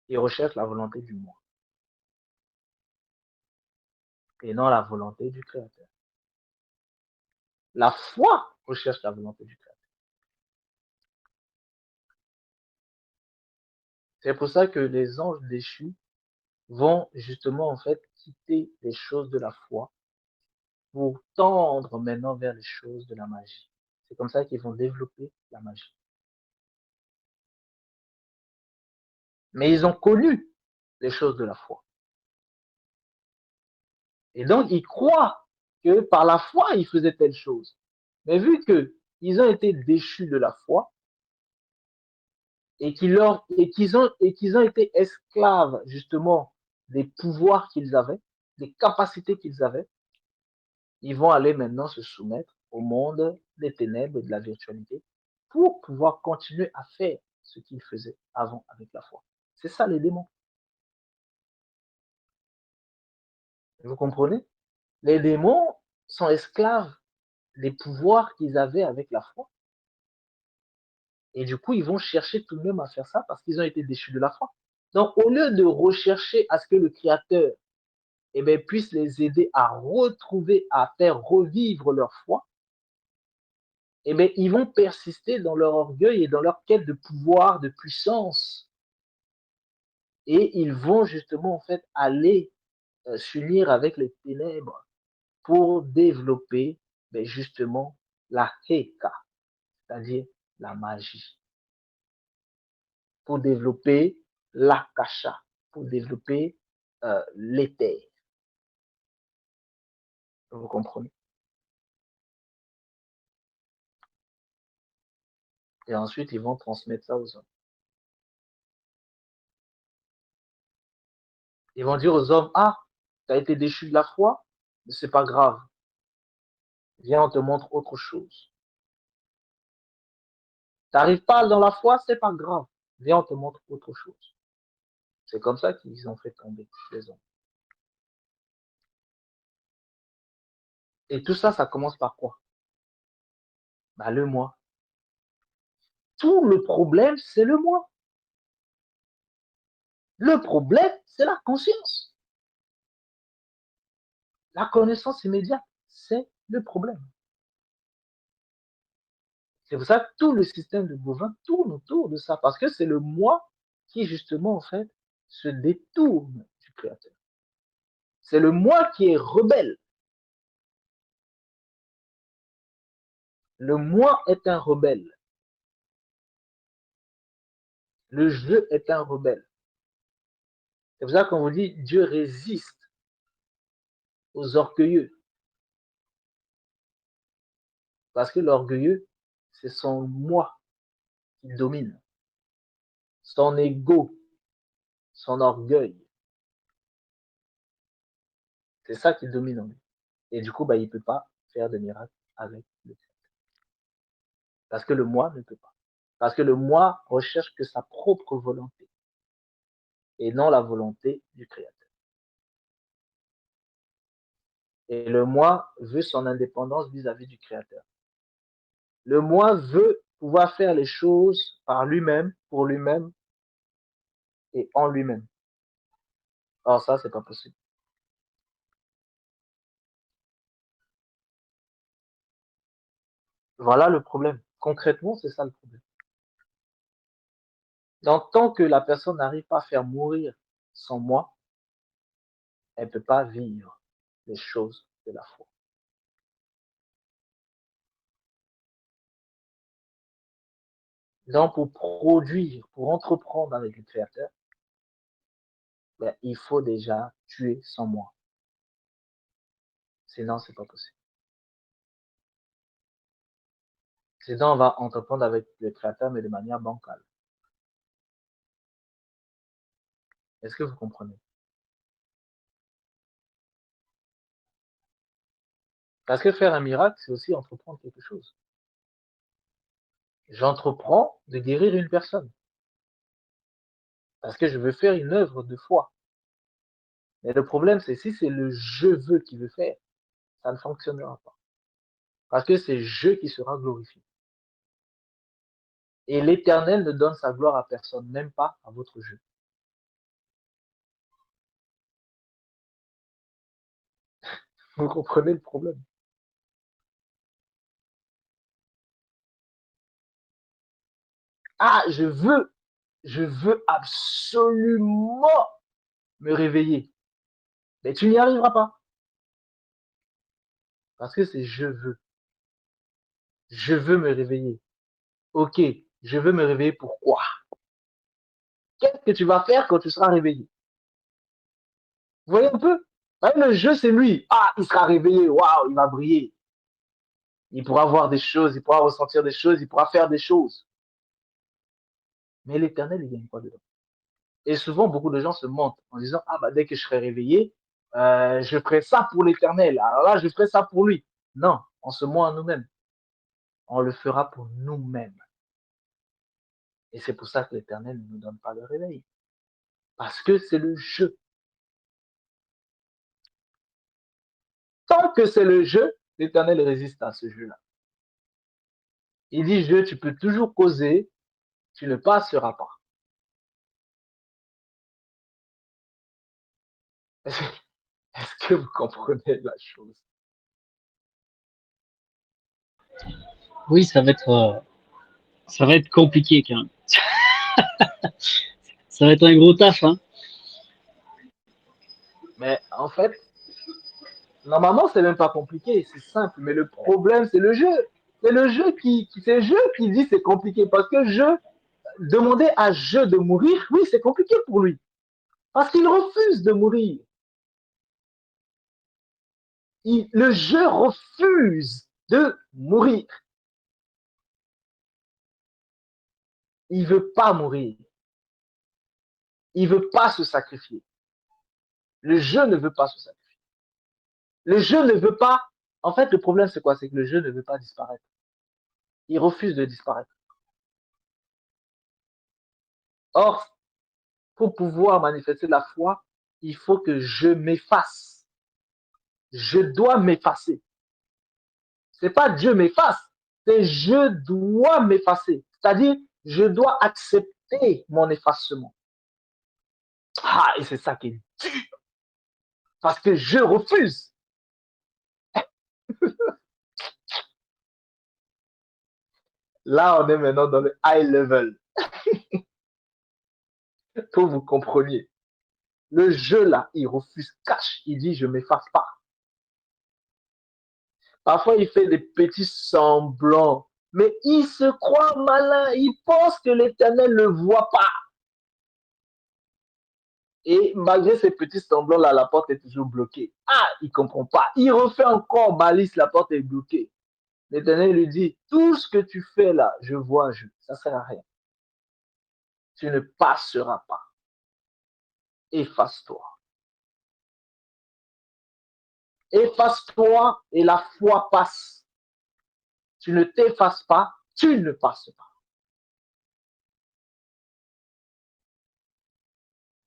Il recherche la volonté du moi. Et non la volonté du Créateur. La foi recherche la volonté du Créateur. C'est pour ça que les anges déchus vont justement en fait quitter les choses de la foi pour tendre maintenant vers les choses de la magie. C'est comme ça qu'ils vont développer la magie. Mais ils ont connu les choses de la foi. Et donc, ils croient que par la foi, ils faisaient telle chose. Mais vu qu'ils ont été déchus de la foi et qu'ils ont été esclaves justement des pouvoirs qu'ils avaient, des capacités qu'ils avaient, ils vont aller maintenant se soumettre au monde des ténèbres et de la virtualité pour pouvoir continuer à faire ce qu'ils faisaient avant avec la foi. C'est ça les démons. Vous comprenez? Les démons sont esclaves des pouvoirs qu'ils avaient avec la foi. Et du coup, ils vont chercher tout de même à faire ça parce qu'ils ont été déchus de la foi. Donc, au lieu de rechercher à ce que le Créateur puisse les aider à retrouver, à faire revivre leur foi, ils vont persister dans leur orgueil et dans leur quête de pouvoir, de puissance. Et ils vont justement, en fait, aller s'unir avec les ténèbres pour développer justement la Heka, c'est-à-dire la magie, pour développer l'Akasha, pour développer l'éther. Vous comprenez? Et ensuite, ils vont transmettre ça aux hommes. Ils vont dire aux hommes, ah, tu as été déchu de la foi, mais c'est pas grave. Viens, on te montre autre chose. Tu n'arrives pas dans la foi, c'est pas grave. Viens, on te montre autre chose. C'est comme ça qu'ils ont fait tomber les hommes. Et tout ça, ça commence par quoi? Le moi. Tout le problème, c'est le moi. Le problème, c'est la conscience. La connaissance immédiate, c'est le problème. C'est pour ça que tout le système de bovin tourne autour de ça, parce que c'est le moi qui, justement, en fait, se détourne du Créateur. C'est le moi qui est rebelle. Le moi est un rebelle. Le je est un rebelle. C'est pour ça qu'on vous dit Dieu résiste aux orgueilleux. Parce que l'orgueilleux, c'est son moi qui domine. Son ego, son orgueil. C'est ça qui domine en lui. Et du coup, il ne peut pas faire de miracle avec le Créateur. Parce que le moi ne peut pas. Parce que le moi recherche que sa propre volonté et non la volonté du Créateur. Et le moi veut son indépendance vis-à-vis du Créateur. Le moi veut pouvoir faire les choses par lui-même, pour lui-même et en lui-même. Or, ça, c'est pas possible. Voilà le problème. Concrètement, c'est ça le problème. Donc, tant que la personne n'arrive pas à faire mourir son moi, elle ne peut pas vivre les choses de la foi. Donc, pour produire, pour entreprendre avec le Créateur, ben, il faut déjà tuer son moi. Sinon, c'est pas possible. Sinon, on va entreprendre avec le Créateur, mais de manière bancale. Est-ce que vous comprenez? Parce que faire un miracle, c'est aussi entreprendre quelque chose. J'entreprends de guérir une personne. Parce que je veux faire une œuvre de foi. Mais le problème, c'est si c'est le je veux qui veut faire, ça ne fonctionnera pas. Parce que c'est je qui sera glorifié. Et l'Éternel ne donne sa gloire à personne, même pas à votre je. Vous comprenez le problème? Ah, je veux absolument me réveiller. Mais tu n'y arriveras pas. Parce que c'est je veux. Je veux me réveiller. Ok, je veux me réveiller pourquoi? Qu'est-ce que tu vas faire quand tu seras réveillé? Vous voyez un peu? Le jeu, c'est lui. Ah, il sera réveillé. Waouh, il va briller. Il pourra voir des choses, il pourra ressentir des choses, il pourra faire des choses. Mais l'éternel, il gagne pas dedans. Et souvent, beaucoup de gens se mentent en disant, ah, bah, dès que je serai réveillé, je ferai ça pour l'éternel. Alors là, je ferai ça pour lui. Non, on se ment à nous-mêmes. On le fera pour nous-mêmes. Et c'est pour ça que l'éternel ne nous donne pas le réveil. Parce que c'est le jeu. Tant que c'est le jeu, l'éternel résiste à ce jeu-là. Il dit, jeu, tu peux toujours causer, tu ne passeras pas. Est-ce que vous comprenez la chose? Oui, ça va être compliqué quand même. Ça va être un gros taf, hein. Mais en fait, normalement, c'est même pas compliqué, c'est simple. Mais le problème, c'est le jeu. C'est le jeu c'est le jeu qui dit c'est compliqué parce que demander à jeu de mourir, oui, c'est compliqué pour lui. Parce qu'il refuse de mourir. Le jeu refuse de mourir. Il veut pas mourir. Il veut pas se sacrifier. Le jeu ne veut pas se sacrifier. Le jeu ne veut pas. En fait, le problème, c'est quoi? C'est que le jeu ne veut pas disparaître. Il refuse de disparaître. Or, pour pouvoir manifester la foi, il faut que je m'efface. Je dois m'effacer. C'est pas Dieu m'efface, c'est je dois m'effacer. C'est-à-dire, je dois accepter mon effacement. Ah, et c'est ça qui est dur. Parce que je refuse. Là, on est maintenant dans le high level. Pour vous compreniez. Le jeu là, il refuse cash. Il dit, je ne m'efface pas. Parfois, il fait des petits semblants. Mais il se croit malin. Il pense que l'Éternel ne le voit pas. Et malgré ces petits semblants là, la porte est toujours bloquée. Ah, il ne comprend pas. Il refait encore malice, la porte est bloquée. L'Éternel lui dit, tout ce que tu fais là, je vois, ça ne sert à rien. Tu ne passeras pas. Efface-toi. Efface-toi et la foi passe. Tu ne t'effaces pas, tu ne passes pas.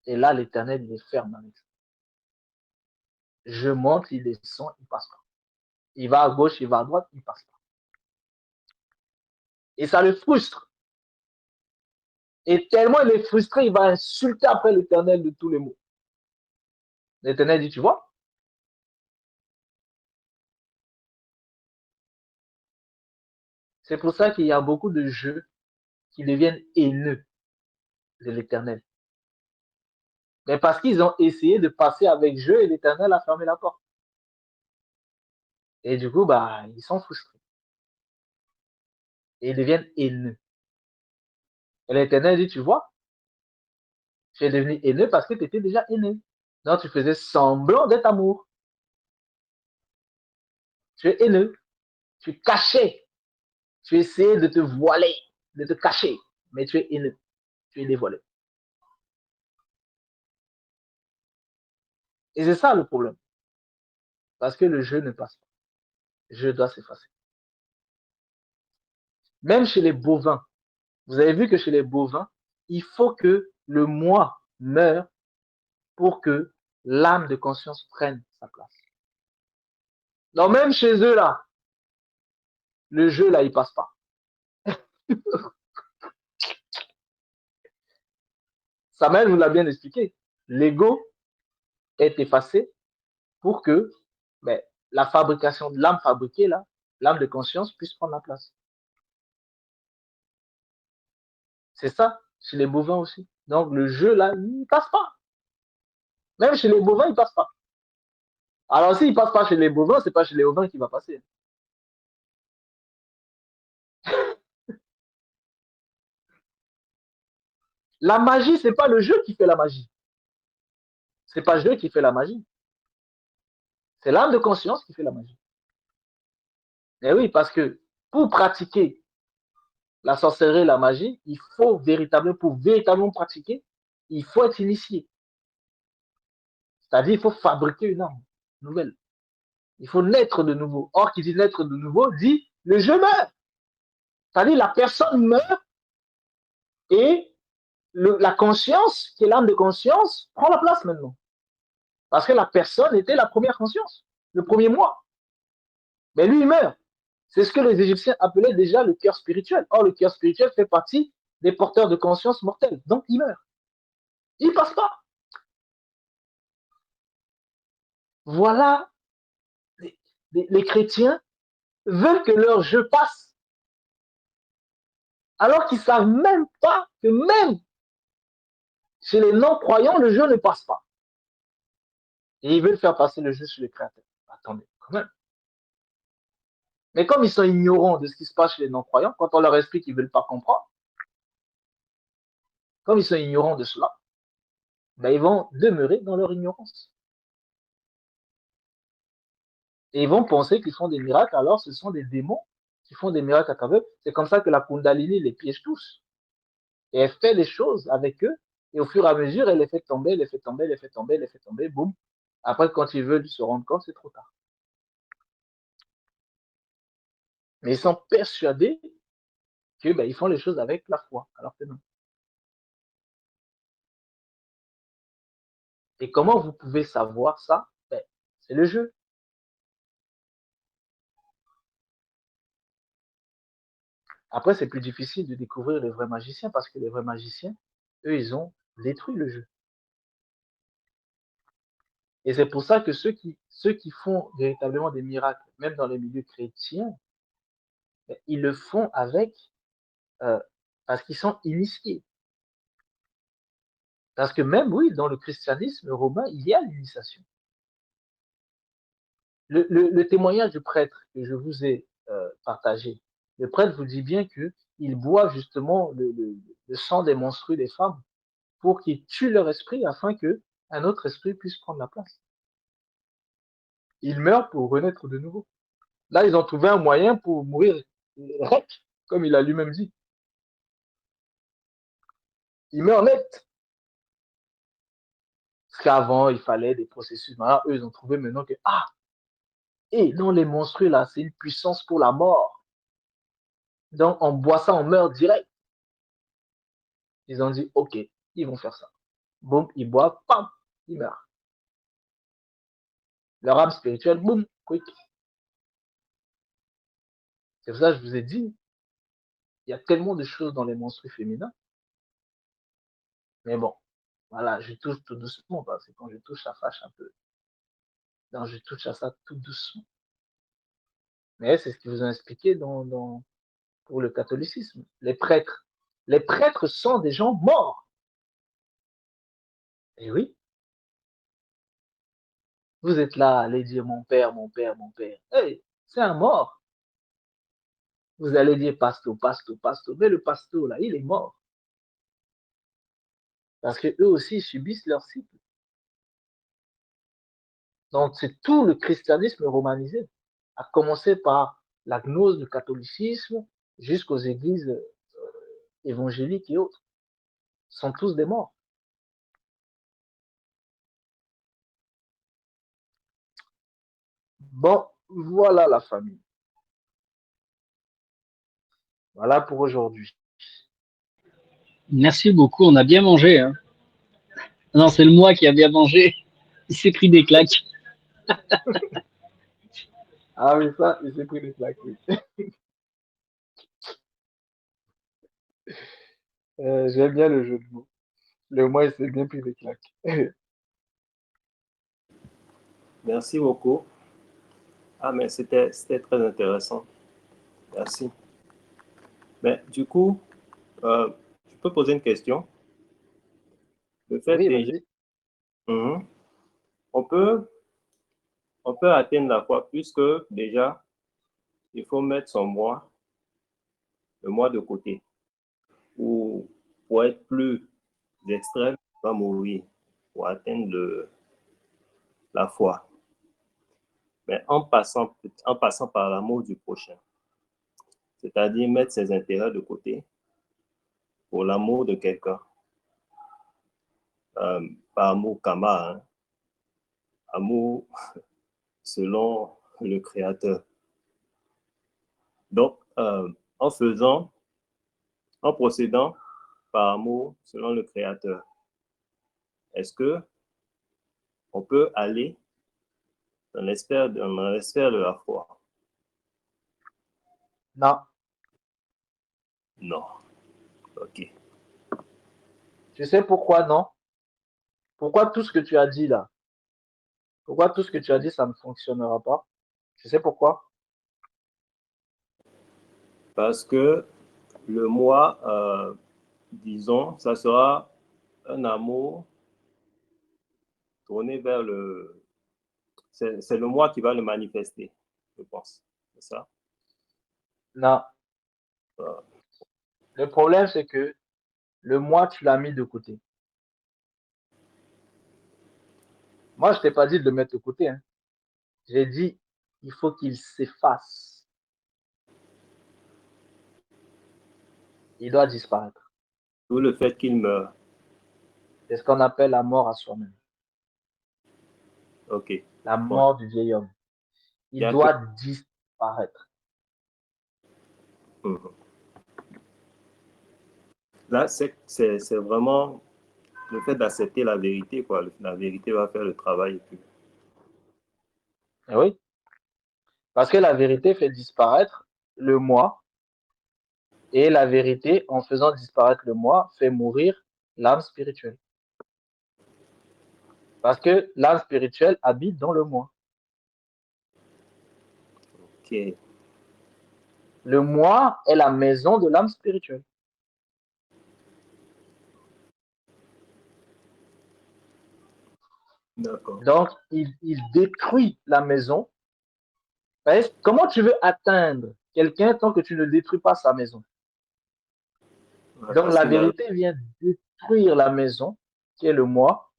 Et là, l'Éternel, il est ferme avec ça. Je monte, il descend, il ne passe pas. Il va à gauche, il va à droite, il ne passe pas. Et ça le frustre. Et tellement il est frustré, il va insulter après l'Éternel de tous les mots. L'Éternel dit, tu vois, c'est pour ça qu'il y a beaucoup de jeux qui deviennent haineux. de l'Éternel. Mais parce qu'ils ont essayé de passer avec jeu et l'Éternel a fermé la porte. Et du coup, bah, ils sont frustrés. Et ils deviennent haineux. Et l'Éternel dit, tu vois, tu es devenu haineux parce que tu étais déjà haineux. Donc, tu faisais semblant d'être amour. Tu es haineux. Tu cachais. Tu essayais de te voiler, de te cacher. Mais tu es haineux. Tu es dévoilé. Et c'est ça le problème. Parce que le jeu ne passe pas. Le jeu doit s'effacer. Même chez les bovins, vous avez vu que chez les bovins, il faut que le moi meure pour que l'âme de conscience prenne sa place. Donc même chez eux là, le jeu là, il passe pas. Samuel nous l'a bien expliqué. L'ego est effacé pour que ben, la fabrication de l'âme fabriquée là, l'âme de conscience puisse prendre la place. C'est ça chez les bovins aussi. Donc le jeu là, il passe pas. Même chez les bovins, il passe pas. Alors s'il passe pas chez les bovins, c'est pas chez les bovins qu'il va passer. La magie, c'est pas le jeu qui fait la magie. C'est pas le jeu qui fait la magie. C'est l'âme de conscience qui fait la magie. Et oui, parce que pour pratiquer la sorcellerie, la magie, il faut véritablement, pour véritablement pratiquer, il faut être initié. C'est-à-dire, il faut fabriquer une âme nouvelle. Il faut naître de nouveau. Or, qui dit naître de nouveau, dit le je meurs. C'est-à-dire, la personne meurt et la conscience, qui est l'âme de conscience, prend la place maintenant. Parce que la personne était la première conscience, le premier moi. Mais lui, il meurt. C'est ce que les Égyptiens appelaient déjà le cœur spirituel. Or, le cœur spirituel fait partie des porteurs de conscience mortelle. Donc, il meurt. Il ne passe pas. Voilà, les chrétiens veulent que leur jeu passe. Alors qu'ils ne savent même pas que même chez les non-croyants, le jeu ne passe pas. Et ils veulent faire passer le jeu sur les créateurs. Attendez, quand même. Mais comme ils sont ignorants de ce qui se passe chez les non-croyants, quand on leur explique qu'ils ne veulent pas comprendre, comme ils sont ignorants de cela, ben ils vont demeurer dans leur ignorance. Et ils vont penser qu'ils font des miracles, alors ce sont des démons qui font des miracles à travers eux. C'est comme ça que la Kundalini les piège tous. Et elle fait les choses avec eux, et au fur et à mesure, elle les fait tomber, elle les fait tomber, elle les fait tomber, elle les fait tomber, boum. Après, quand ils veulent se rendre compte, c'est trop tard. Mais ils sont persuadés que ben, ils font les choses avec la foi, alors que non. Et comment vous pouvez savoir ça? Ben, c'est le jeu. Après, c'est plus difficile de découvrir les vrais magiciens parce que les vrais magiciens, eux, ils ont détruit le jeu. Et c'est pour ça que ceux qui font véritablement des miracles, même dans les milieux chrétiens, ben, ils le font avec, parce qu'ils sont initiés. Parce que même, oui, dans le christianisme romain, il y a l'initiation. Le témoignage du prêtre que je vous ai partagé, le prêtre vous dit bien qu'il boit justement le sang des menstrues des femmes pour qu'ils tuent leur esprit afin qu'un autre esprit puisse prendre la place. Ils meurent pour renaître de nouveau. Là, ils ont trouvé un moyen pour mourir rec, comme il a lui-même dit. Ils meurent net. Parce qu'avant, il fallait des processus. Maintenant, eux, ils ont trouvé maintenant que, et dans les monstrues, là, c'est une puissance pour la mort. Donc, on boit ça, on meurt direct. Ils ont dit, OK, ils vont faire ça. Boum, ils boivent, pam, ils meurent. Leur âme spirituelle, boum, quick. C'est pour ça que je vous ai dit, il y a tellement de choses dans les monstrues féminins. Mais bon, voilà, je touche tout doucement, parce que quand je touche, ça fâche un peu. Donc, je touche à ça tout doucement. Mais c'est ce qu'ils vous ont expliqué pour le catholicisme. Les prêtres sont des gens morts. Et oui, vous êtes là, allez dire mon père, mon père, mon père. Hey, c'est un mort. Vous allez dire pasto, pasto, pasto. Mais le pasto, là, il est mort. Parce que eux aussi subissent leur cycle. Donc, c'est tout le christianisme romanisé, à commencer par la gnose du catholicisme jusqu'aux églises évangéliques et autres. Sont tous des morts. Bon, voilà la famille. Voilà pour aujourd'hui. Merci beaucoup, on a bien mangé. Hein. Non, c'est le moi qui a bien mangé. Il s'est pris des claques. Ah oui, ça, j'ai pris des claques. Oui. J'aime bien le jeu de mots. Le moi, il s'est bien pris des claques. Merci beaucoup. Ah, mais c'était très intéressant. Merci. Mais du coup, je peux poser une question. Le fait Oui, déjà, vas-y. Mhm. on peut, on peut atteindre la foi puisque déjà, il faut mettre son moi, le moi de côté. Ou pour être plus extrême, on va mourir pour atteindre la foi. Mais en passant par l'amour du prochain, c'est-à-dire mettre ses intérêts de côté pour l'amour de quelqu'un, par amour kama, hein, amour selon le Créateur. Donc, en procédant par amour selon le Créateur, est-ce que on peut aller dans l'espère de la foi? Non. Non. OK. Tu sais pourquoi non? Pourquoi tout ce que tu as dit là? Pourquoi tout ce que tu as dit, ça ne fonctionnera pas? Tu sais pourquoi? Parce que le moi, disons, ça sera un amour tourné vers le... C'est le moi qui va le manifester, je pense. C'est ça? Non. Euh, Le problème, c'est que le moi, tu l'as mis de côté. Moi, je t'ai pas dit de le mettre de côté. Hein. J'ai dit, il faut qu'il s'efface. Il doit disparaître. D'où le fait qu'il meurt. C'est ce qu'on appelle la mort à soi-même. OK. La Bon. mort du vieil homme. Il y Il a que... doit disparaître. Mhm. Là, c'est vraiment le fait d'accepter la vérité, quoi. La vérité va faire le travail. Eh oui. Parce que la vérité fait disparaître le moi. Et la vérité, en faisant disparaître le moi, fait mourir l'âme spirituelle. Parce que l'âme spirituelle habite dans le moi. OK. Le moi est la maison de l'âme spirituelle. D'accord. Donc, il détruit la maison. Comment tu veux atteindre quelqu'un tant que tu ne détruis pas sa maison? Ouais, Donc, parce la qu'il a... vérité vient détruire la maison, qui est le moi,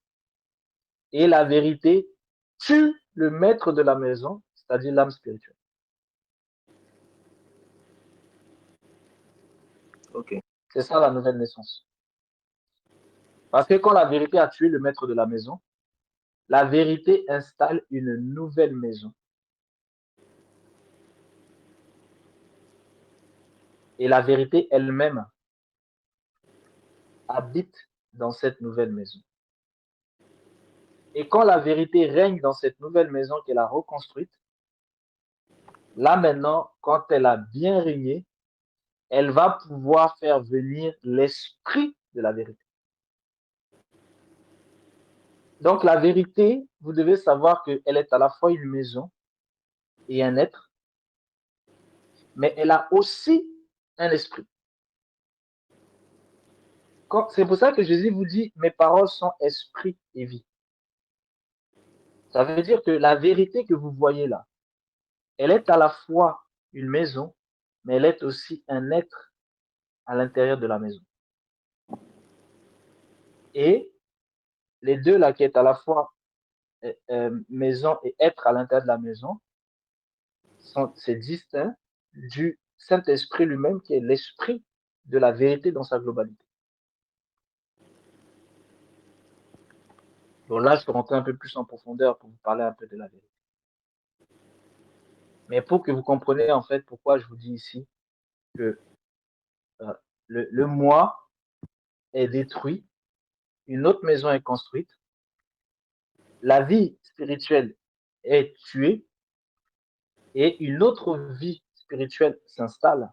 et la vérité tue le maître de la maison, c'est-à-dire l'âme spirituelle. OK. C'est ça la nouvelle naissance. Parce que quand la vérité a tué le maître de la maison, la vérité installe une nouvelle maison. Et la vérité elle-même habite dans cette nouvelle maison. Et quand la vérité règne dans cette nouvelle maison qu'elle a reconstruite, là maintenant, quand elle a bien régné, elle va pouvoir faire venir l'esprit de la vérité. Donc la vérité, vous devez savoir qu'elle est à la fois une maison et un être, mais elle a aussi un esprit. C'est pour ça que Jésus vous dit, mes paroles sont esprit et vie. Ça veut dire que la vérité que vous voyez là, elle est à la fois une maison, mais elle est aussi un être à l'intérieur de la maison. Et les deux là qui est à la fois maison et être à l'intérieur de la maison, c'est distinct du Saint-Esprit lui-même qui est l'esprit de la vérité dans sa globalité. Donc là, je peux rentrer un peu plus en profondeur pour vous parler un peu de la vérité. Mais pour que vous compreniez en fait pourquoi je vous dis ici que le moi est détruit, une autre maison est construite, la vie spirituelle est tuée et une autre vie spirituelle s'installe.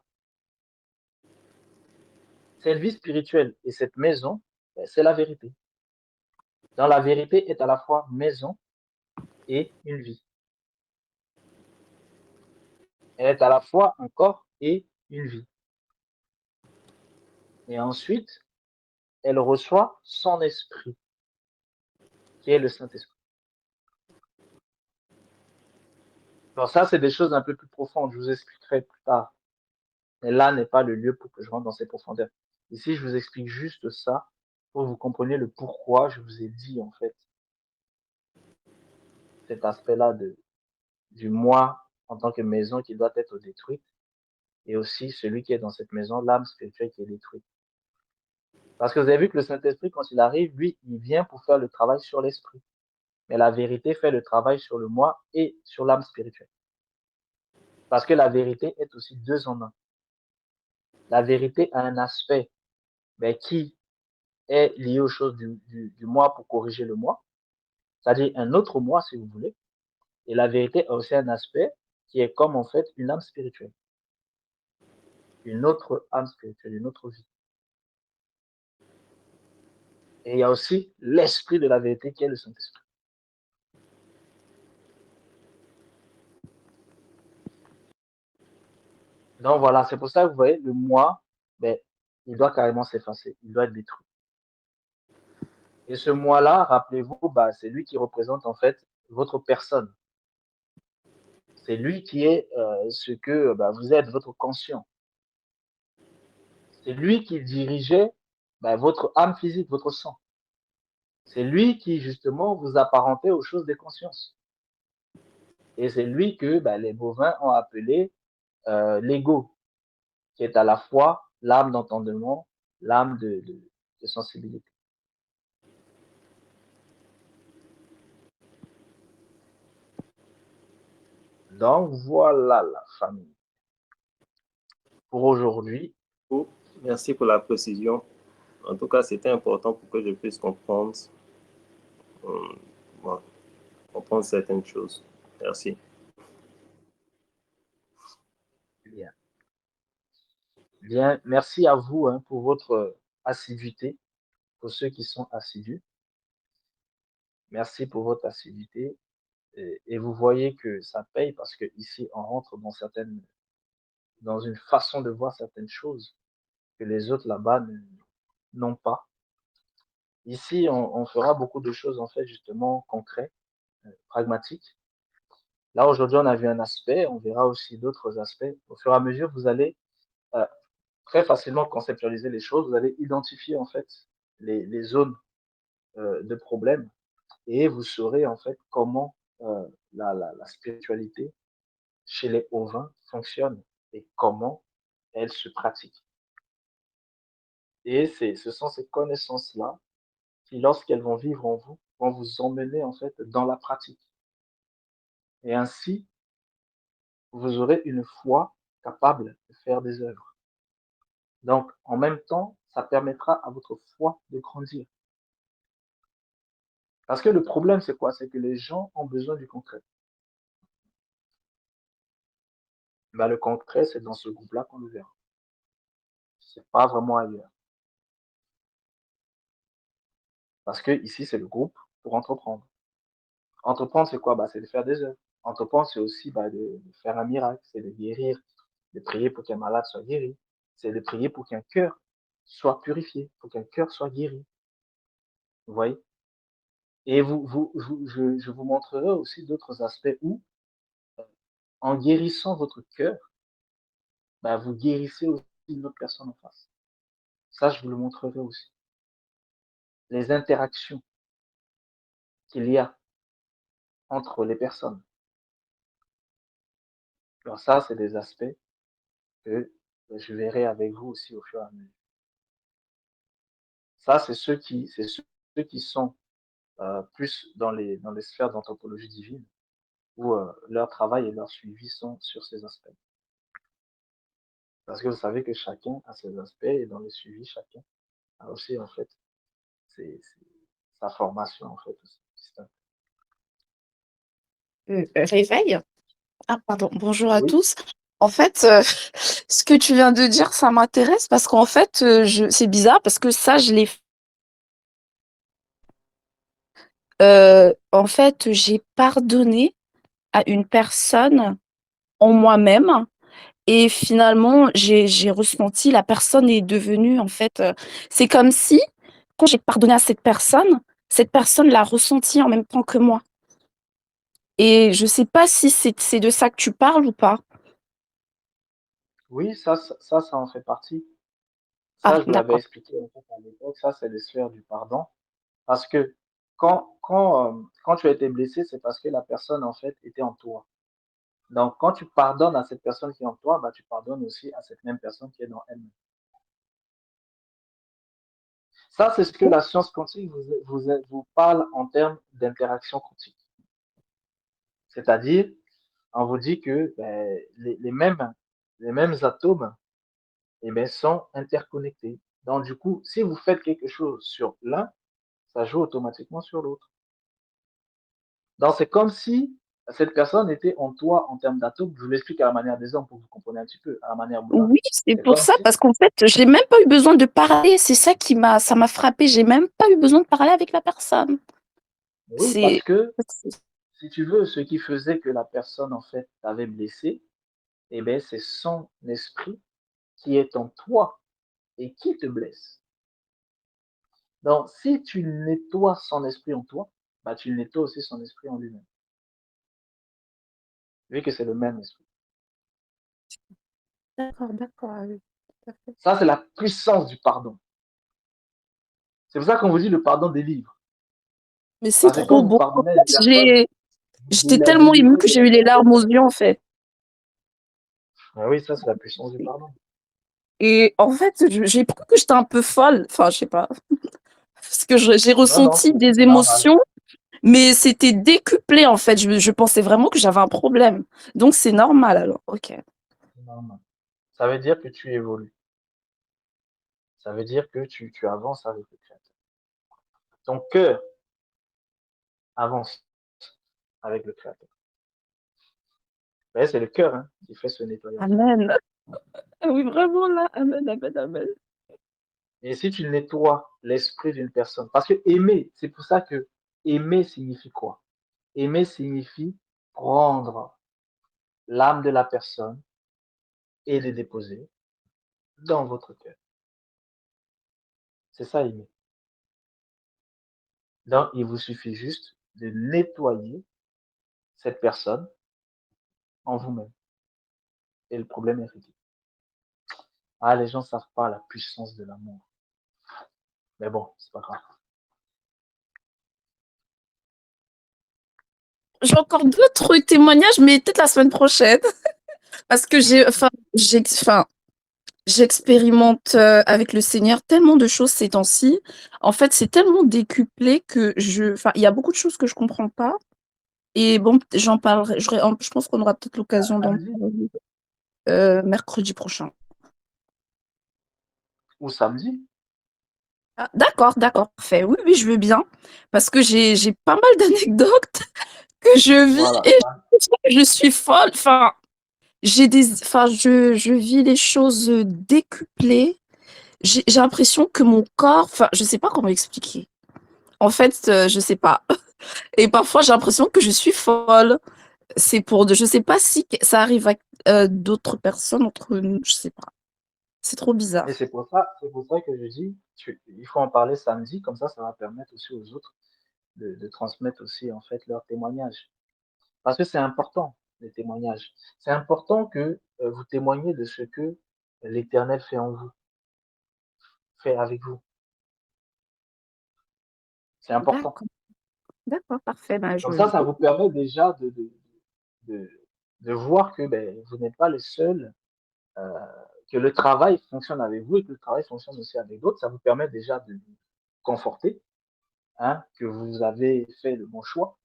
Cette vie spirituelle et cette maison, c'est la vérité. Dans la vérité est à la fois maison et une vie. Elle est à la fois un corps et une vie. Et ensuite, elle reçoit son esprit, qui est le Saint-Esprit. Alors ça, c'est des choses un peu plus profondes. Je vous expliquerai plus tard. Mais là n'est pas le lieu pour que je rentre dans ces profondeurs. Ici, je vous explique juste ça pour que vous compreniez le pourquoi je vous ai dit, en fait, cet aspect-là du moi en tant que maison qui doit être détruite et aussi celui qui est dans cette maison, l'âme spirituelle qui est détruite. Parce que vous avez vu que le Saint-Esprit, quand il arrive, lui, il vient pour faire le travail sur l'esprit. Mais la vérité fait le travail sur le moi et sur l'âme spirituelle. Parce que la vérité est aussi deux en un. La vérité a un aspect qui est lié aux choses du moi pour corriger le moi, c'est-à-dire un autre moi si vous voulez. Et la vérité a aussi un aspect qui est comme en fait une âme spirituelle. Une autre âme spirituelle, une autre vie. Et il y a aussi l'esprit de la vérité qui est le Saint-Esprit. Donc voilà, c'est pour ça que vous voyez, le moi, il doit carrément s'effacer, il doit être détruit. Et ce moi-là, rappelez-vous, c'est lui qui représente en fait votre personne. C'est lui qui est ce que vous êtes, votre conscient. C'est lui qui dirigeait votre âme physique, votre sang. C'est lui qui, justement, vous apparentait aux choses des consciences. Et c'est lui que les bovins ont appelé l'ego, qui est à la fois l'âme d'entendement, l'âme de sensibilité. Donc, voilà la famille. Pour aujourd'hui. Merci pour la précision. En tout cas, c'était important pour que je puisse comprendre, comprendre certaines choses. Merci. Bien. Bien, merci à vous pour votre assiduité, pour ceux qui sont assidus. Merci pour votre assiduité. Et vous voyez que ça paye parce que ici, on rentre dans une façon de voir certaines choses que les autres là-bas n'ont pas. Ici, on fera beaucoup de choses, en fait, justement, concrètes, pragmatiques. Là, aujourd'hui, on a vu un aspect, on verra aussi d'autres aspects. Au fur et à mesure, vous allez très facilement conceptualiser les choses, vous allez identifier, en fait, les zones de problème et vous saurez, en fait, comment la spiritualité chez les ovins fonctionne et comment elle se pratique. Et ce sont ces connaissances-là qui, lorsqu'elles vont vivre en vous, vont vous emmener en fait dans la pratique. Et ainsi, vous aurez une foi capable de faire des œuvres. Donc, en même temps, ça permettra à votre foi de grandir. Parce que le problème, c'est quoi? C'est que les gens ont besoin du concret. Le concret, c'est dans ce groupe-là qu'on le verra. C'est pas vraiment ailleurs. Parce que ici, c'est le groupe pour entreprendre. Entreprendre, c'est quoi? C'est de faire des œuvres. Entreprendre, c'est aussi de faire un miracle, c'est de guérir, de prier pour qu'un malade soit guéri, c'est de prier pour qu'un cœur soit purifié, il faut qu'un cœur soit guéri. Vous voyez? Et je vous montrerai aussi d'autres aspects où, en guérissant votre cœur, bah, vous guérissez aussi une autre personne en face. Ça, je vous le montrerai aussi. Les interactions qu'il y a entre les personnes. Alors ça, c'est des aspects que je verrai avec vous aussi au fur et à mesure. Ça, c'est ceux qui sont plus dans les sphères d'anthropologie divine, où leur travail et leur suivi sont sur ces aspects. Parce que vous savez que chacun a ses aspects et dans le suivi, chacun a aussi, en fait, sa formation, en fait, aussi. Réveil. Ah, pardon. Bonjour à Oui, tous. En fait, ce que tu viens de dire, ça m'intéresse parce qu'en fait, c'est bizarre parce que ça, je l'ai. En fait, j'ai pardonné à une personne en moi-même et finalement, j'ai ressenti, la personne est devenue, en fait, c'est comme si, quand j'ai pardonné à cette personne l'a ressenti en même temps que moi. Et je sais pas si c'est de ça que tu parles ou pas. oui, ça en fait partie. Ah, Ça, je vous l'avais d'accord. expliqué en fait à l'époque. Ça, c'est les sphères du pardon. Parce que quand tu as été blessé, c'est parce que la personne, en fait, était en toi. Donc, quand tu pardonnes à cette personne qui est en toi, bah, tu pardonnes aussi à cette même personne qui est dans elle. Ça, c'est ce que la science quantique vous parle en termes d'interaction quantique. C'est-à-dire, on vous dit que ben, les mêmes atomes eh ben, sont interconnectés. Donc, du coup, si vous faites quelque chose sur l'un, ça joue automatiquement sur l'autre. Donc, c'est comme si cette personne était en toi en termes d'atomes. Je vous l'explique à la manière des hommes pour que vous compreniez un petit peu, à la manière Bouddha. Oui, c'est C'est pour comme ça, si, parce qu'en fait, j'ai même pas eu besoin de parler. C'est ça ça m'a frappé. J'ai même pas eu besoin de parler avec la personne. oui, parce C'est, que, si tu veux, ce qui faisait que la personne, en fait, t'avait blessé, eh ben, c'est son esprit qui est en toi et qui te blesse. Donc, si tu nettoies son esprit en toi, bah, tu nettoies aussi son esprit en lui-même, vu que c'est le même esprit. d'accord, d'accord. Oui, tout à fait. Ça, c'est la puissance du pardon. C'est pour ça qu'on vous dit le pardon délivre. Mais c'est Parce que trop quand vous beau. En pardonnez à une fait, personne, vous j'étais tellement délivrez émue que de j'ai la eu les larmes maladie. aux yeux, en fait. Ah oui, ça, c'est la puissance du pardon. Et en fait, j'ai cru que j'étais un peu folle. Enfin, je sais pas. Parce que j'ai Non, non, ressenti des c'est normal. émotions, mais c'était décuplé, en fait. Je pensais vraiment que j'avais un problème. Donc, c'est normal, alors. Ok. C'est normal. Ça veut dire que tu évolues. Ça veut dire que tu avances avec le Créateur. Ton cœur avance avec le Créateur. Ouais, c'est le cœur hein, qui fait ce nettoyage. Amen. Ah oui, vraiment, là. Amen, amen, amen. Et si tu nettoies l'esprit d'une personne, parce que aimer, c'est pour ça que aimer signifie quoi? Aimer signifie prendre l'âme de la personne et le déposer dans votre cœur. C'est ça aimer. Donc, il vous suffit juste de nettoyer cette personne en vous-même. Et le problème est réglé. Ah, les gens ne savent pas la puissance de l'amour. Mais bon, c'est pas grave. J'ai encore d'autres témoignages, mais peut-être la semaine prochaine. Parce que j'expérimente avec le Seigneur tellement de choses ces temps-ci. En fait, c'est tellement décuplé que il y a beaucoup de choses que je comprends pas. Et bon, j'en parlerai. Je pense qu'on aura peut-être l'occasion d'en Samedi parler mercredi prochain. ou samedi. Ah, d'accord, d'accord, parfait. Oui, oui, je veux bien. Parce que j'ai pas mal d'anecdotes que je vis Voilà. et je suis folle. Enfin, je vis les choses décuplées. J'ai l'impression que mon corps, enfin, je sais pas comment expliquer. En fait, je sais pas. Et parfois, j'ai l'impression que je suis folle. Je sais pas si ça arrive à d'autres personnes entre nous, je sais pas. C'est trop bizarre. Et c'est pour ça que je dis, il faut en parler samedi, comme ça va permettre aussi aux autres de transmettre aussi en fait leur témoignage. Parce que c'est important, les témoignages. C'est important que vous témoignez de ce que l'Éternel fait en vous, fait avec vous. C'est important. D'accord, d'accord, parfait. Ben, Comme ça vous permet déjà de, de voir que vous n'êtes pas les seuls, que le travail fonctionne avec vous et que le travail fonctionne aussi avec d'autres. Ça vous permet déjà de vous conforter, hein, que vous avez fait le bon choix.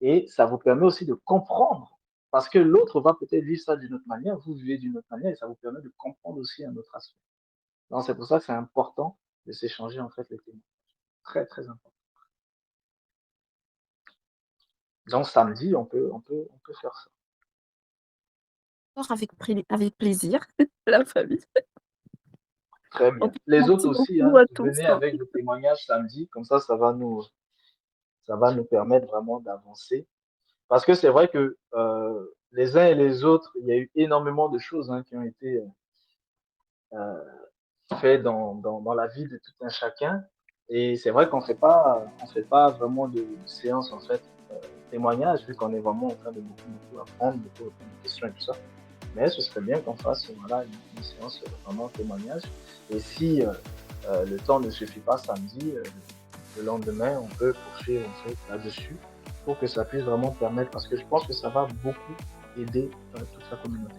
Et ça vous permet aussi de comprendre, parce que l'autre va peut-être vivre ça d'une autre manière, vous vivez d'une autre manière, et ça vous permet de comprendre aussi un autre aspect. Donc c'est pour ça que c'est important de s'échanger en fait les témoins. Très très important. Donc samedi, on peut faire ça. avec plaisir, la famille. Très En bien. tout cas, Les autres merci aussi, beaucoup hein, à tous. venez avec vos témoignages samedi, comme ça va nous permettre vraiment d'avancer. Parce que c'est vrai que les uns et les autres, il y a eu énormément de choses hein, qui ont été fait dans la vie de tout un chacun. Et c'est vrai qu'on fait pas vraiment de séance en fait témoignage vu qu'on est vraiment en train de beaucoup apprendre, beaucoup répondre aux questions et tout ça. Mais ce serait bien qu'on fasse voilà une séance vraiment témoignage. Et si le temps ne suffit pas samedi, le lendemain, on peut poursuivre en fait là-dessus pour que ça puisse vraiment permettre, parce que je pense que ça va beaucoup aider toute la communauté.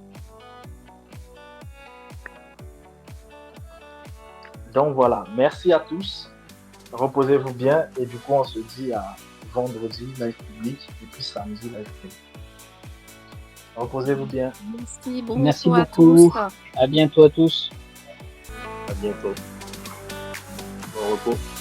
Donc voilà, merci à tous. Reposez-vous bien et du coup on se dit à vendredi live public et puis samedi live public. Reposez-vous bien. Merci, bon Merci repos à beaucoup. tous. À bientôt à tous. À bientôt. Bon repos.